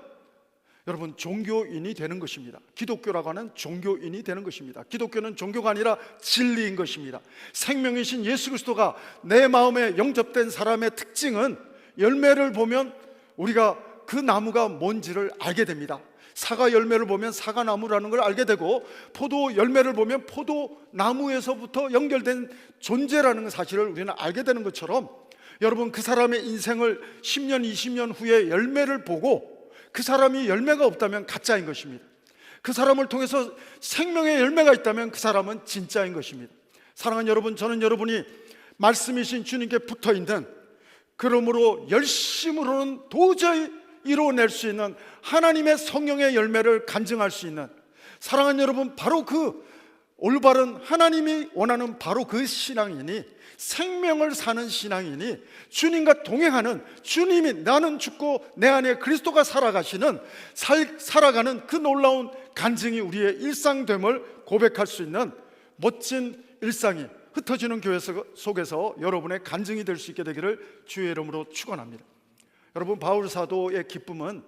여러분 종교인이 되는 것입니다. 기독교라고 하는 종교인이 되는 것입니다. 기독교는 종교가 아니라 진리인 것입니다. 생명이신 예수 그리스도가 내 마음에 영접된 사람의 특징은 열매를 보면 우리가 그 나무가 뭔지를 알게 됩니다. 사과 열매를 보면 사과나무라는 걸 알게 되고, 포도 열매를 보면 포도나무에서부터 연결된 존재라는 사실을 우리는 알게 되는 것처럼, 여러분 그 사람의 인생을 10년, 20년 후에 열매를 보고 그 사람이 열매가 없다면 가짜인 것입니다. 그 사람을 통해서 생명의 열매가 있다면 그 사람은 진짜인 것입니다. 사랑하는 여러분, 저는 여러분이 말씀이신 주님께 붙어있는, 그러므로 열심으로는 도저히 이루어낼 수 있는 하나님의 성령의 열매를 간증할 수 있는, 사랑하는 여러분, 바로 그 올바른 하나님이 원하는 바로 그 신앙인이, 생명을 사는 신앙인이, 주님과 동행하는, 주님이 나는 죽고 내 안에 그리스도가 살아가시는 살아가는 그 놀라운 간증이 우리의 일상됨을 고백할 수 있는 멋진 일상이 흩어지는 교회 속에서 여러분의 간증이 될 수 있게 되기를 주의 이름으로 축원합니다. 여러분, 바울 사도의 기쁨은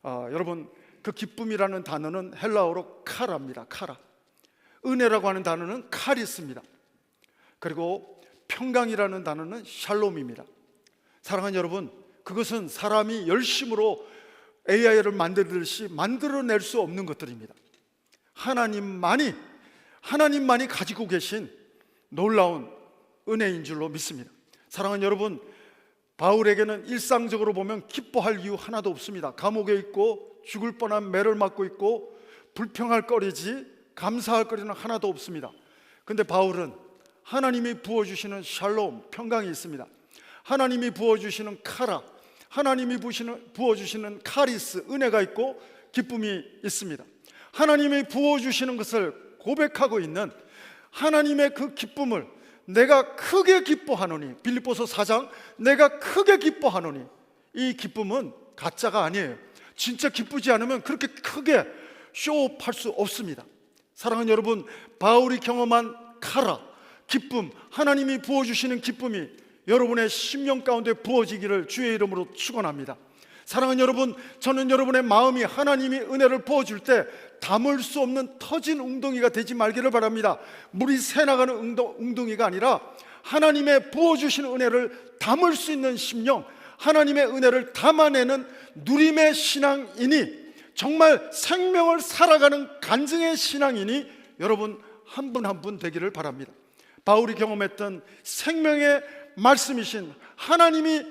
여러분 그 기쁨이라는 단어는 헬라어로 카라입니다. 카라. 은혜라고 하는 단어는 카리스입니다. 그리고 평강이라는 단어는 샬롬입니다. 사랑하는 여러분, 그것은 사람이 열심으로 AI를 만들듯이 만들어낼 수 없는 것들입니다. 하나님만이 가지고 계신 놀라운 은혜인 줄로 믿습니다. 사랑하는 여러분, 바울에게는 일상적으로 보면 기뻐할 이유 하나도 없습니다. 감옥에 있고 죽을 뻔한 매를 맞고 있고 불평할 거리지 감사할 거리는 하나도 없습니다. 근데 바울은 하나님이 부어주시는 샬롬, 평강이 있습니다. 하나님이 부어주시는 카라, 하나님이 부어주시는 카리스, 은혜가 있고 기쁨이 있습니다. 하나님이 부어주시는 것을 고백하고 있는 하나님의 그 기쁨을 내가 크게 기뻐하노니, 빌립보서 4장, 내가 크게 기뻐하노니, 이 기쁨은 가짜가 아니에요. 진짜 기쁘지 않으면 그렇게 크게 쇼업할 수 없습니다. 사랑하는 여러분, 바울이 경험한 카라, 기쁨, 하나님이 부어주시는 기쁨이 여러분의 심령 가운데 부어지기를 주의 이름으로 축원합니다. 사랑하는 여러분, 저는 여러분의 마음이 하나님이 은혜를 부어줄 때 담을 수 없는 터진 웅덩이가 되지 말기를 바랍니다. 물이 새나가는 웅덩이가 아니라 하나님의 부어주신 은혜를 담을 수 있는 심령, 하나님의 은혜를 담아내는 누림의 신앙이니, 정말 생명을 살아가는 간증의 신앙이니 여러분 한 분 한 분 되기를 바랍니다. 바울이 경험했던 생명의 말씀이신 하나님이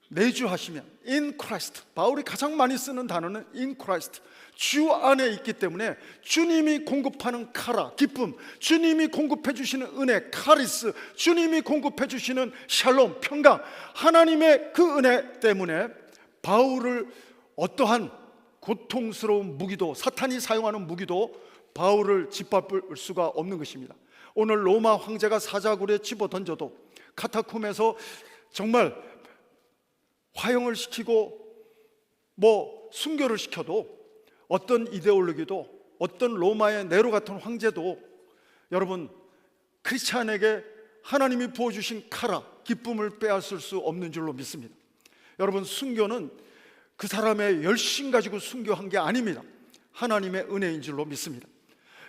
내주하시면, in Christ, 바울이 가장 많이 쓰는 단어는 in Christ, 주 안에 있기 때문에 주님이 공급하는 카라, 기쁨, 주님이 공급해 주시는 은혜, 카리스, 주님이 공급해 주시는 샬롬, 평강, 하나님의 그 은혜 때문에 바울을 어떠한 고통스러운 무기도, 사탄이 사용하는 무기도 바울을 짓밟을 수가 없는 것입니다. 오늘 로마 황제가 사자굴에 집어 던져도, 카타콤에서 정말 화형을 시키고 순교를 시켜도, 어떤 이데올로기도, 어떤 로마의 네로 같은 황제도 여러분 크리스찬에게 하나님이 부어주신 카라, 기쁨을 빼앗을 수 없는 줄로 믿습니다. 여러분 순교는 그 사람의 열심 가지고 순교한 게 아닙니다. 하나님의 은혜인 줄로 믿습니다.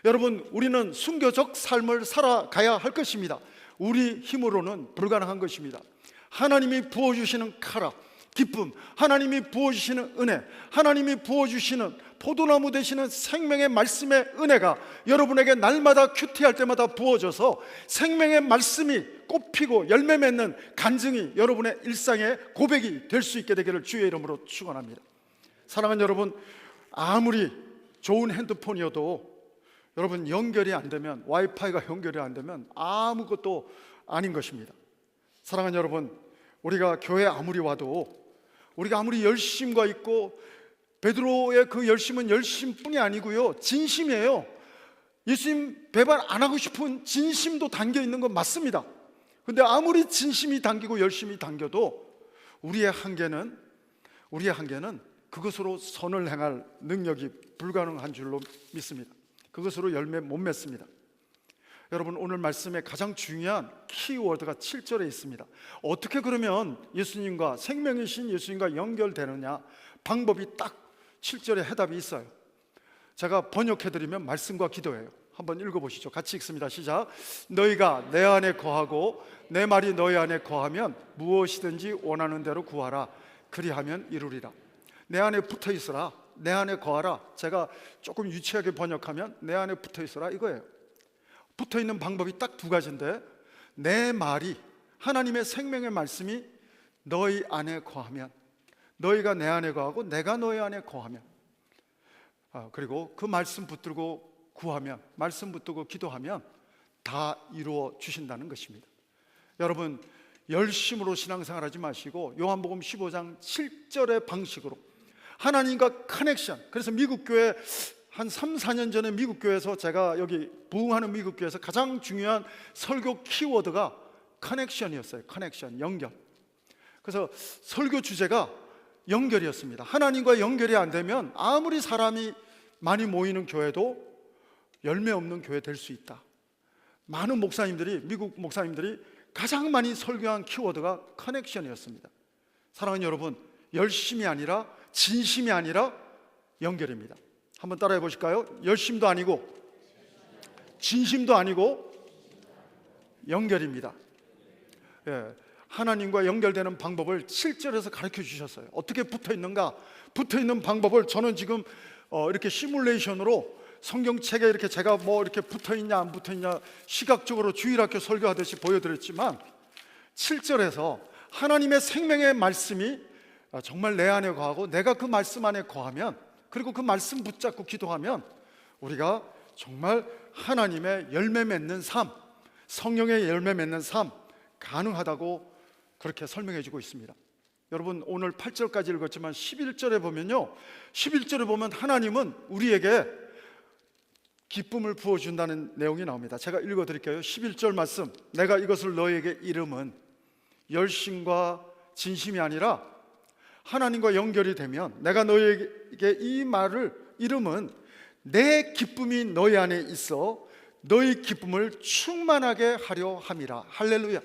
여러분 우리는 순교적 삶을 살아가야 할 것입니다. 우리 힘으로는 불가능한 것입니다. 하나님이 부어주시는 카라, 기쁨, 하나님이 부어주시는 은혜, 하나님이 부어주시는 포도나무 되시는 생명의 말씀의 은혜가 여러분에게 날마다 큐티할 때마다 부어져서 생명의 말씀이 꽃피고 열매 맺는 간증이 여러분의 일상의 고백이 될 수 있게 되기를 주의 이름으로 축원합니다. 사랑하는 여러분, 아무리 좋은 핸드폰이어도 여러분 연결이 안 되면, 와이파이가 연결이 안 되면 아무것도 아닌 것입니다. 사랑하는 여러분, 우리가 교회 아무리 와도, 우리가 아무리 열심과 있고, 베드로의 그 열심은 열심뿐이 아니고요, 진심이에요. 예수님 배반 안 하고 싶은 진심도 담겨 있는 건 맞습니다. 근데 아무리 진심이 담기고 열심히 담겨도 우리의 한계는 그것으로 선을 행할 능력이 불가능한 줄로 믿습니다. 그것으로 열매 못 맺습니다. 여러분 오늘 말씀의 가장 중요한 키워드가 7절에 있습니다. 어떻게 그러면 예수님과, 생명이신 예수님과 연결되느냐, 방법이 딱 7절에 해답이 있어요. 제가 번역해드리면 말씀과 기도예요. 한번 읽어보시죠. 같이 읽습니다. 시작. 너희가 내 안에 거하고 내 말이 너희 안에 거하면 무엇이든지 원하는 대로 구하라. 그리하면 이루리라. 내 안에 붙어 있으라, 내 안에 거하라. 제가 조금 유치하게 번역하면 내 안에 붙어 있으라 이거예요. 붙어 있는 방법이 딱 두 가지인데, 내 말이, 하나님의 생명의 말씀이 너희 안에 거하면, 너희가 내 안에 거하고 내가 너희 안에 거하면, 그리고 그 말씀 붙들고 구하면, 말씀 붙들고 기도하면 다 이루어 주신다는 것입니다. 여러분 열심으로 신앙생활 하지 마시고 요한복음 15장 7절의 방식으로 하나님과 커넥션. 그래서 미국 교회 한 3, 4년 전에 미국 교회에서, 제가 여기 부흥하는 미국 교회에서 가장 중요한 설교 키워드가 커넥션이었어요. 커넥션, 연결. 그래서 설교 주제가 연결이었습니다. 하나님과 연결이 안 되면 아무리 사람이 많이 모이는 교회도 열매 없는 교회 될 수 있다. 많은 목사님들이, 미국 목사님들이 가장 많이 설교한 키워드가 커넥션이었습니다. 사랑하는 여러분, 열심이 아니라, 진심이 아니라 연결입니다. 한번 따라해 보실까요? 열심도 아니고 진심도 아니고 연결입니다. 하나님과 연결되는 방법을 7절에서 가르쳐 주셨어요. 어떻게 붙어 있는가? 붙어 있는 방법을 저는 지금 이렇게 시뮬레이션으로 성경책에 이렇게 제가 이렇게 붙어 있냐 안 붙어 있냐 시각적으로 주일학교 설교하듯이 보여드렸지만, 7절에서 하나님의 생명의 말씀이 정말 내 안에 거하고 내가 그 말씀 안에 거하면, 그리고 그 말씀 붙잡고 기도하면 우리가 정말 하나님의 열매 맺는 삶, 성령의 열매 맺는 삶 가능하다고 그렇게 설명해 주고 있습니다. 여러분 오늘 8절까지 읽었지만 11절에 보면요, 11절에 보면 하나님은 우리에게 기쁨을 부어준다는 내용이 나옵니다. 제가 읽어드릴게요. 11절 말씀. 내가 이것을 너희에게 이름은, 열심과 진심이 아니라 하나님과 연결이 되면, 내가 너희에게 이 말을 이름은 내 기쁨이 너희 안에 있어 너희 기쁨을 충만하게 하려 함이라. 할렐루야.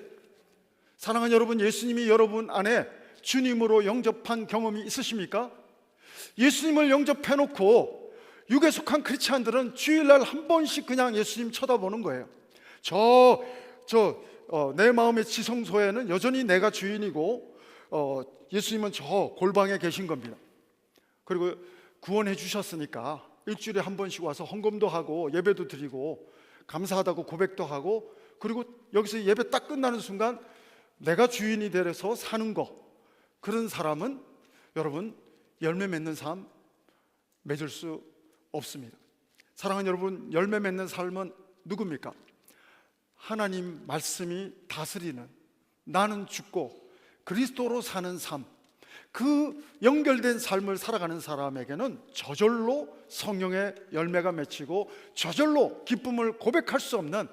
사랑하는 여러분, 예수님이 여러분 안에 주님으로 영접한 경험이 있으십니까? 예수님을 영접해놓고 육에 속한 크리스찬들은 주일날 한 번씩 그냥 예수님 쳐다보는 거예요. 내 마음의 지성소에는 여전히 내가 주인이고, 예수님은 저 골방에 계신 겁니다. 그리고 구원해 주셨으니까 일주일에 한 번씩 와서 헌금도 하고 예배도 드리고 감사하다고 고백도 하고, 그리고 여기서 예배 딱 끝나는 순간 내가 주인이 되어서 사는 거, 그런 사람은 여러분 열매 맺는 삶 맺을 수 없습니다. 사랑하는 여러분, 열매 맺는 삶은 누굽니까? 하나님 말씀이 다스리는, 나는 죽고 그리스도로 사는 삶, 그 연결된 삶을 살아가는 사람에게는 저절로 성령의 열매가 맺히고 저절로 기쁨을 고백할 수 없는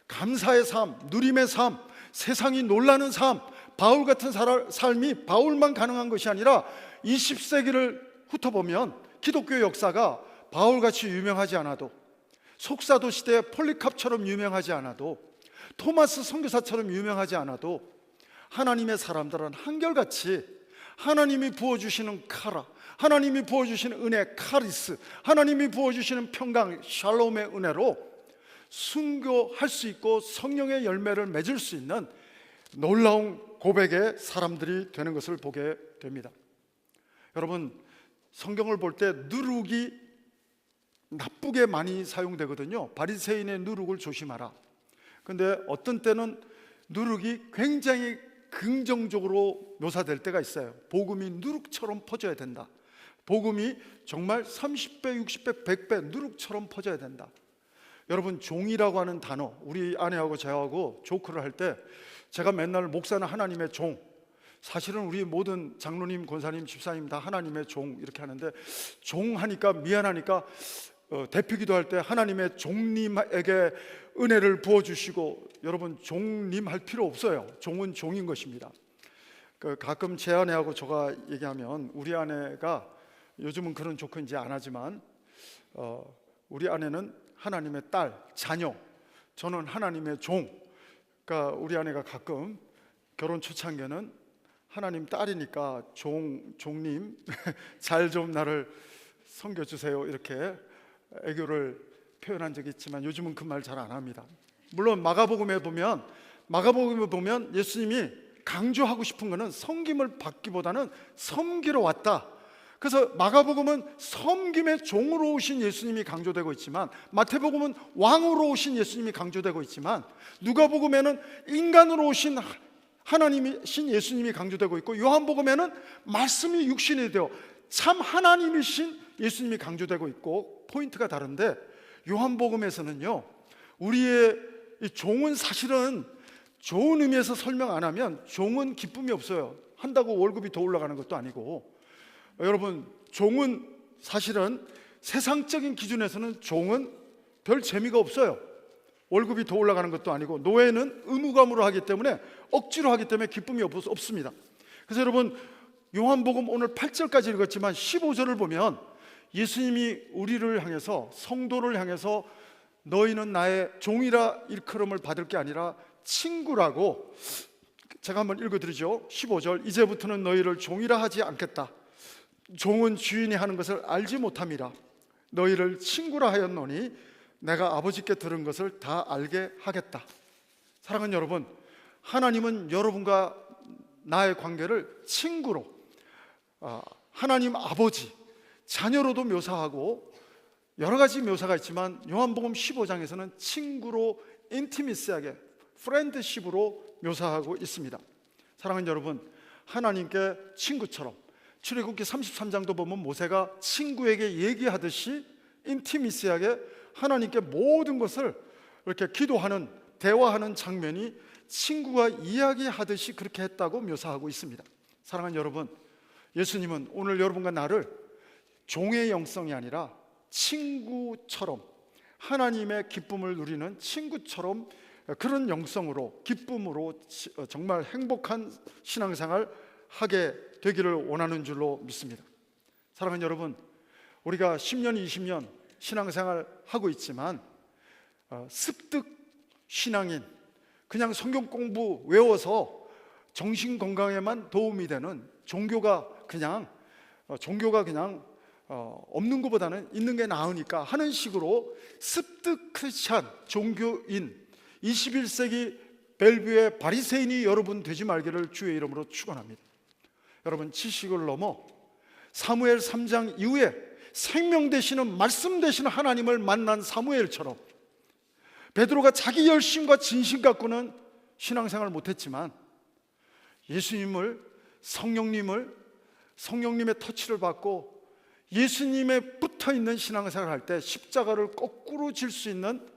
감사의 삶, 누림의 삶, 세상이 놀라는 삶, 바울 같은 삶이 바울만 가능한 것이 아니라 20세기를 훑어보면 기독교 역사가 바울같이 유명하지 않아도, 속사도 시대 폴리캅처럼 유명하지 않아도, 토마스 선교사처럼 유명하지 않아도 하나님의 사람들은 한결같이 하나님이 부어주시는 카라, 하나님이 부어주시는 은혜 카리스, 하나님이 부어주시는 평강 샬롬의 은혜로 순교할 수 있고 성령의 열매를 맺을 수 있는 놀라운 고백의 사람들이 되는 것을 보게 됩니다. 여러분, 성경을 볼 때 누룩이 나쁘게 많이 사용되거든요. 바리새인의 누룩을 조심하라. 근데 어떤 때는 누룩이 굉장히 긍정적으로 묘사될 때가 있어요. 복음이 누룩처럼 퍼져야 된다. 복음이 정말 30배, 60배, 100배 누룩처럼 퍼져야 된다. 여러분, 종이라고 하는 단어, 우리 아내하고 저하고 조크를 할 때 제가 맨날 목사는 하나님의 종, 사실은 우리 모든 장로님, 권사님, 집사님 다 하나님의 종 이렇게 하는데, 종 하니까 미안하니까 대피기도 할 때 하나님의 종님에게 은혜를 부어주시고, 여러분 종님 할 필요 없어요. 종은 종인 것입니다. 가끔 제 아내하고 제가 얘기하면, 우리 아내가 요즘은 그런 조크 이제 안 하지만 우리 아내는 하나님의 딸, 자녀, 저는 하나님의 종. 그러니까 우리 아내가 가끔 결혼 초창기에는 하나님 딸이니까 종님 잘 좀 나를 섬겨주세요 이렇게 애교를 표현한 적이 있지만 요즘은 그 말 잘 안 합니다. 물론 마가복음에 보면 예수님이 강조하고 싶은 것은 섬김을 받기보다는 섬기러 왔다. 그래서 마가복음은 섬김의 종으로 오신 예수님이 강조되고 있지만, 마태복음은 왕으로 오신 예수님이 강조되고 있지만, 누가복음에는 인간으로 오신 하나님이신 예수님이 강조되고 있고, 요한복음에는 말씀이 육신이 되어 참 하나님이신 예수님이 강조되고 있고, 포인트가 다른데, 요한복음에서는요, 우리의 이 종은 사실은 좋은 의미에서 설명 안 하면 종은 기쁨이 없어요. 한다고 월급이 더 올라가는 것도 아니고, 여러분 종은 사실은 세상적인 기준에서는 종은 별 재미가 없어요. 월급이 더 올라가는 것도 아니고, 노예는 의무감으로 하기 때문에, 억지로 하기 때문에 기쁨이 없습니다. 그래서 여러분, 요한복음 오늘 8절까지 읽었지만 15절을 보면 예수님이 우리를 향해서, 성도를 향해서 너희는 나의 종이라 일컬음을 받을 게 아니라 친구라고, 제가 한번 읽어드리죠. 15절, 이제부터는 너희를 종이라 하지 않겠다. 종은 주인이 하는 것을 알지 못함이라. 너희를 친구라 하였노니 내가 아버지께 들은 것을 다 알게 하겠다. 사랑하는 여러분, 하나님은 여러분과 나의 관계를 친구로, 하나님 아버지, 자녀로도 묘사하고 여러 가지 묘사가 있지만, 요한복음 15장에서는 친구로, 인티미스하게, 프렌드십으로 묘사하고 있습니다. 사랑하는 여러분, 하나님께 친구처럼, 출애굽기 33장도 보면 모세가 친구에게 얘기하듯이 인티미스하게 하나님께 모든 것을 이렇게 기도하는, 대화하는 장면이 친구가 이야기하듯이 그렇게 했다고 묘사하고 있습니다. 사랑하는 여러분, 예수님은 오늘 여러분과 나를 종의 영성이 아니라 친구처럼, 하나님의 기쁨을 누리는 친구처럼, 그런 영성으로, 기쁨으로 정말 행복한 신앙생활 하게 되기를 원하는 줄로 믿습니다. 사랑하는 여러분, 우리가 10년, 20년 신앙생활 하고 있지만 습득 신앙인, 그냥 성경 공부 외워서 정신 건강에만 도움이 되는 종교가 그냥 없는 것보다는 있는 게 나으니까 하는 식으로 습득 크리스찬 종교인, 21세기 벨뷰의 바리새인이 여러분 되지 말기를 주의 이름으로 축원합니다. 여러분, 지식을 넘어 사무엘 3장 이후에 생명 되시는, 말씀 되시는 하나님을 만난 사무엘처럼 베드로가 자기 열심과 진심 갖고는 신앙생활을 못했지만 예수님을, 성령님의 터치를 받고 예수님에 붙어있는 신앙생활을 할 때 십자가를 거꾸로 질 수 있는,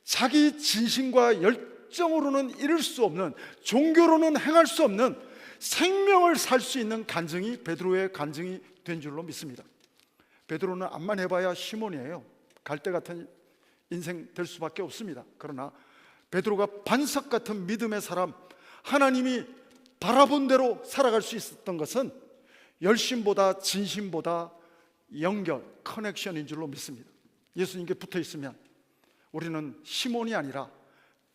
자기 진심과 열정으로는 이룰 수 없는, 종교로는 행할 수 없는 생명을 살 수 있는 간증이 베드로의 간증이 된 줄로 믿습니다. 베드로는 암만 해봐야 시몬이에요. 갈대 같은 인생 될 수밖에 없습니다. 그러나 베드로가 반석 같은 믿음의 사람, 하나님이 바라본 대로 살아갈 수 있었던 것은 열심보다 진심보다 연결, 커넥션인 줄로 믿습니다. 예수님께 붙어 있으면 우리는 시몬이 아니라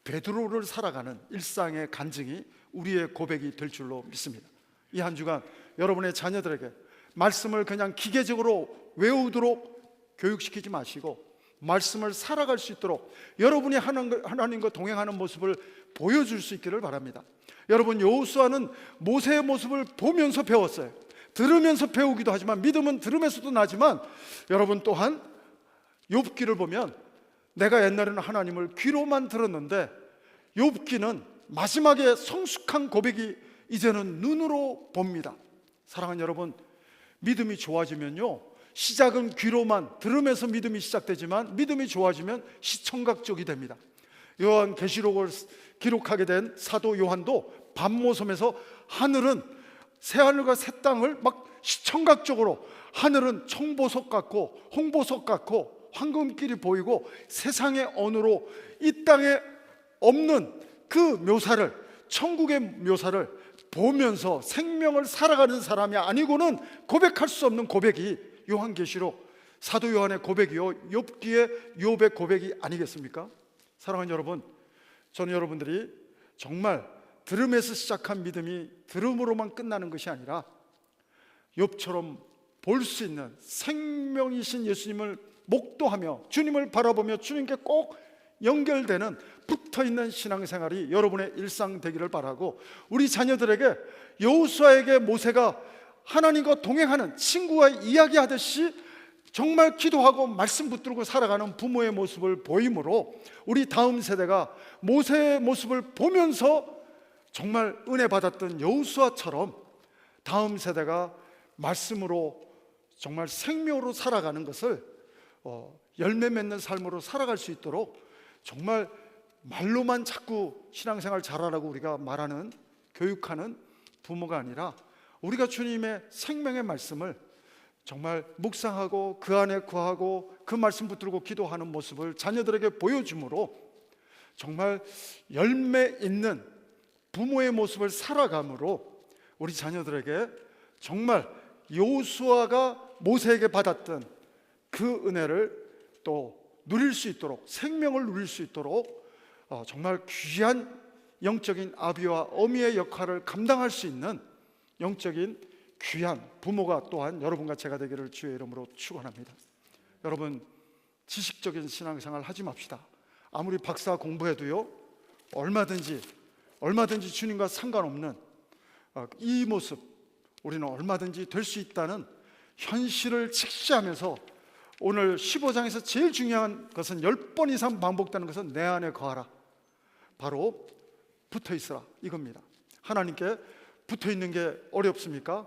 베드로를 살아가는 일상의 간증이 우리의 고백이 될 줄로 믿습니다. 이 한 주간 여러분의 자녀들에게 말씀을 그냥 기계적으로 외우도록 교육시키지 마시고 말씀을 살아갈 수 있도록 여러분이 하나님과 동행하는 모습을 보여줄 수 있기를 바랍니다. 여러분, 여호수아는 모세의 모습을 보면서 배웠어요. 들으면서 배우기도 하지만, 믿음은 들으면서도 나지만, 여러분 또한 욥기를 보면 내가 옛날에는 하나님을 귀로만 들었는데 욥기는 마지막에 성숙한 고백이 이제는 눈으로 봅니다. 사랑하는 여러분, 믿음이 좋아지면요, 시작은 귀로만 들으면서 믿음이 시작되지만 믿음이 좋아지면 시청각적이 됩니다. 요한계시록을 기록하게 된 사도 요한도 밤모섬에서 하늘은 새하늘과 새 땅을 막 시청각적으로, 하늘은 청보석 같고 홍보석 같고 황금길이 보이고 세상의 언어로 이 땅에 없는 그 묘사를, 천국의 묘사를 보면서 생명을 살아가는 사람이 아니고는 고백할 수 없는 고백이 요한계시록, 사도 요한의 고백이요, 욥기의 욥의 고백이 아니겠습니까? 사랑하는 여러분, 저는 여러분들이 정말 들음에서 시작한 믿음이 들음으로만 끝나는 것이 아니라 욥처럼 볼 수 있는 생명이신 예수님을 목도하며 주님을 바라보며 주님께 꼭 연결되는, 붙어있는 신앙생활이 여러분의 일상 되기를 바라고, 우리 자녀들에게 여호수아에게 모세가 하나님과 동행하는, 친구와 이야기하듯이 정말 기도하고 말씀 붙들고 살아가는 부모의 모습을 보이므로 우리 다음 세대가 모세의 모습을 보면서 정말 은혜 받았던 여호수아처럼 다음 세대가 말씀으로 정말 생명으로 살아가는 것을 열매 맺는 삶으로 살아갈 수 있도록, 정말 말로만 자꾸 신앙생활 잘하라고 우리가 말하는, 교육하는 부모가 아니라 우리가 주님의 생명의 말씀을 정말 묵상하고 그 안에 거하고 그 말씀 붙들고 기도하는 모습을 자녀들에게 보여줌으로 정말 열매 있는 부모의 모습을 살아감으로 우리 자녀들에게 정말 여호수아가 모세에게 받았던 그 은혜를 또 누릴 수 있도록, 생명을 누릴 수 있도록 정말 귀한 영적인 아비와 어미의 역할을 감당할 수 있는 영적인 귀한 부모가 또한 여러분과 제가 되기를 주의 이름으로 축원합니다. 여러분, 지식적인 신앙생활 하지 맙시다. 아무리 박사 공부해도요, 얼마든지 주님과 상관없는 이 모습, 우리는 얼마든지 될 수 있다는 현실을 직시하면서, 오늘 15장에서 제일 중요한 것은 10번 이상 반복되는 것은 내 안에 거하라, 바로 붙어 있으라, 이겁니다. 하나님께 붙어 있는 게 어렵습니까?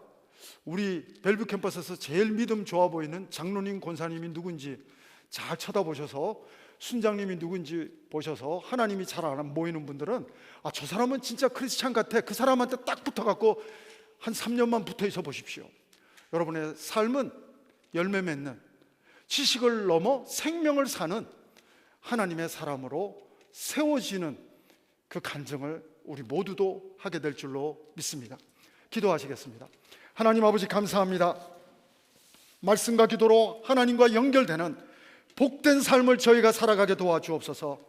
우리 벨뷰 캠퍼스에서 제일 믿음 좋아 보이는 장로님, 권사님이 누군지 잘 쳐다보셔서, 순장님이 누군지 보셔서 하나님이 잘 안 보이는 분들은 저 사람은 진짜 크리스찬 같아, 그 사람한테 딱 붙어갖고 한 3년만 붙어 있어 보십시오. 여러분의 삶은 열매 맺는, 지식을 넘어 생명을 사는 하나님의 사람으로 세워지는 그 간증을 우리 모두도 하게 될 줄로 믿습니다. 기도하시겠습니다. 하나님 아버지, 감사합니다. 말씀과 기도로 하나님과 연결되는 복된 삶을 저희가 살아가게 도와주옵소서.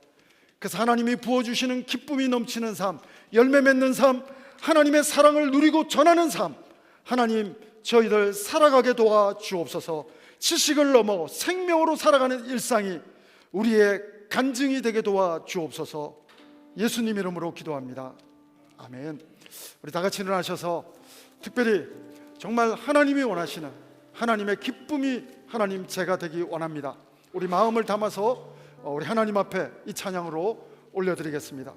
그래서 하나님이 부어주시는 기쁨이 넘치는 삶, 열매 맺는 삶, 하나님의 사랑을 누리고 전하는 삶, 하나님 저희들 살아가게 도와주옵소서. 지식을 넘어 생명으로 살아가는 일상이 우리의 간증이 되게 도와주옵소서. 예수님 이름으로 기도합니다. 아멘. 우리 다 같이 일어나셔서 특별히 정말 하나님이 원하시는 하나님의 기쁨이 하나님 제가 되기 원합니다. 우리 마음을 담아서 우리 하나님 앞에 이 찬양으로 올려드리겠습니다.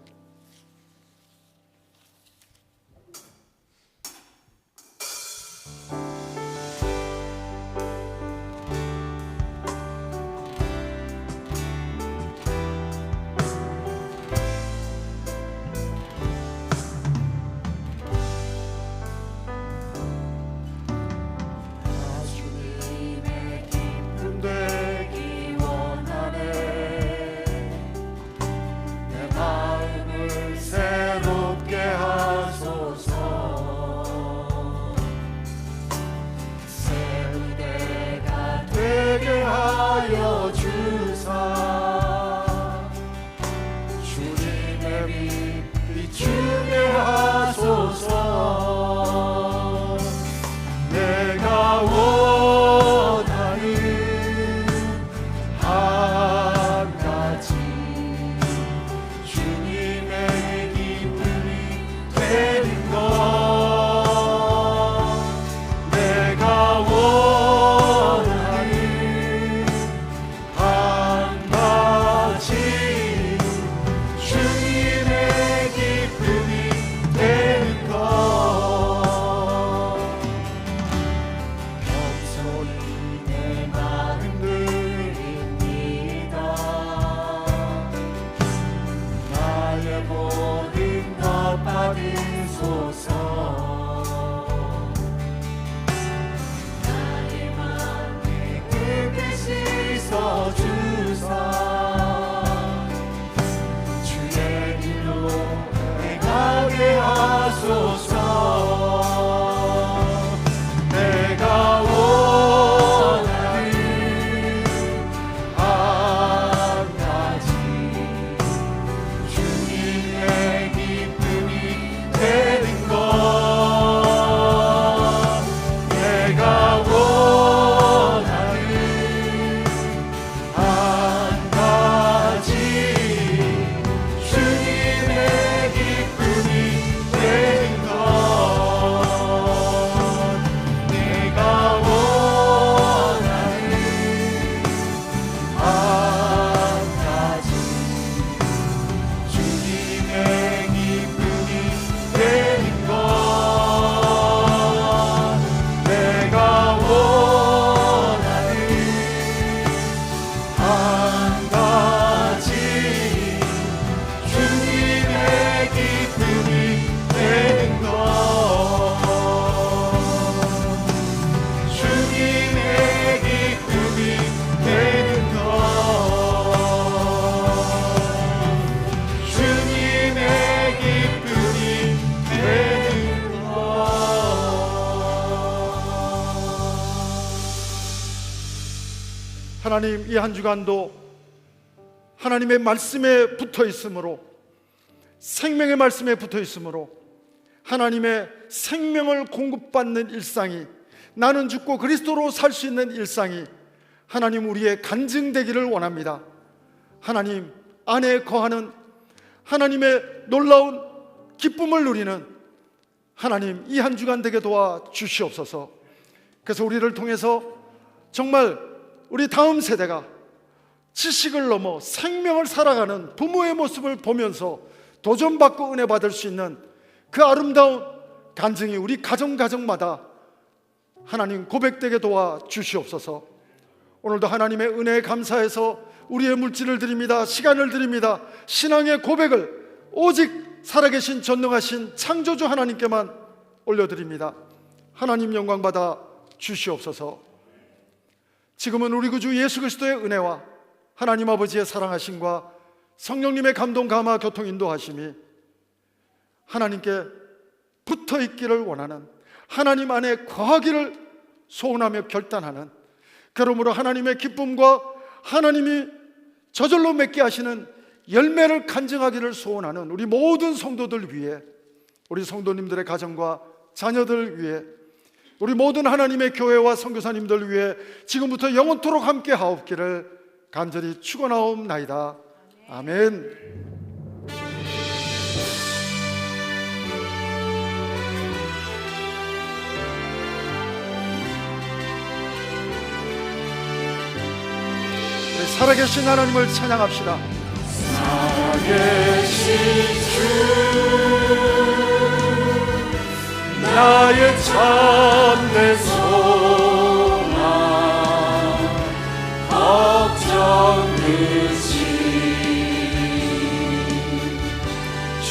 주님의 기쁨 되기 원하네. 내 마음을 새롭게 하소서. 새 의대가 되게 하여 주사. 주님의 빛 비추게 하소서. 내가 원하는 한 가지 주님의 기쁨이 되는 것. 내가 원하는 한 가지 주님의 기쁨이 되는 것. 겸손히 내 마음 드립니다. 나의 모든 것 받으소서. 나의 마음에 크게 씻어주사. 주의 길로 행하게 하소서. 내가 원하는 한 가지 주님의 기쁨이 되는 것. 내가 원하는 한 가지 주님의 기쁨이 되는 것. 내가 원하는 한 가지 주님의 기쁨이 되는 것. 내가 원하는 한 가지 주님의 기쁨이 되는 것. 주님의 기쁨이 되는 것. 주님의 기쁨이 되는 것. 하나님, 이 한 주간도 하나님의 말씀에 붙어 있으므로, 생명의 말씀에 붙어 있으므로 하나님의 생명을 공급받는 일상이, 나는 죽고 그리스도로 살 수 있는 일상이 하나님 우리의 간증되기를 원합니다. 하나님 안에 거하는, 하나님의 놀라운 기쁨을 누리는 하나님, 이 한 주간 되게 도와 주시옵소서. 그래서 우리를 통해서 정말 우리 다음 세대가 지식을 넘어 생명을 살아가는 부모의 모습을 보면서 도전받고 은혜 받을 수 있는 그 아름다운 간증이 우리 가정마다 하나님 고백되게 도와 주시옵소서. 오늘도 하나님의 은혜에 감사해서 우리의 물질을 드립니다. 시간을 드립니다. 신앙의 고백을 오직 살아계신 전능하신 창조주 하나님께만 올려드립니다. 하나님 영광 받아 주시옵소서. 지금은 우리 구주 예수 그리스도의 은혜와 하나님 아버지의 사랑하심과 성령님의 감동 감화 교통 인도하심이 하나님께 붙어 있기를 원하는, 하나님 안에 거하기를 소원하며 결단하는, 그러므로 하나님의 기쁨과 하나님이 저절로 맺게 하시는 열매를 간증하기를 소원하는 우리 모든 성도들 위해, 우리 성도님들의 가정과 자녀들 위해, 우리 모든 하나님의 교회와 선교사님들 위해 지금부터 영원토록 함께 하옵기를 간절히 축원하옵나이다. 아멘. 우리 살아계신 하나님을 찬양합시다. 살아계신 주 나의 참된 소망 걱정 끝이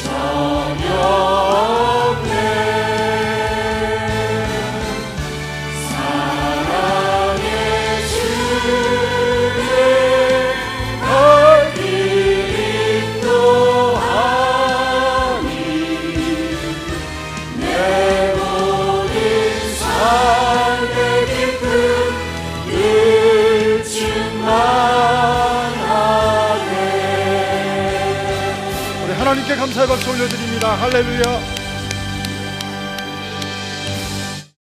전혀 없네. 사랑의 주의 널 인도하니 내 모든 삶의 기쁨 늘 충만하네. 우리 하나님께 감사의 박수 올려드립니다. 할렐루야.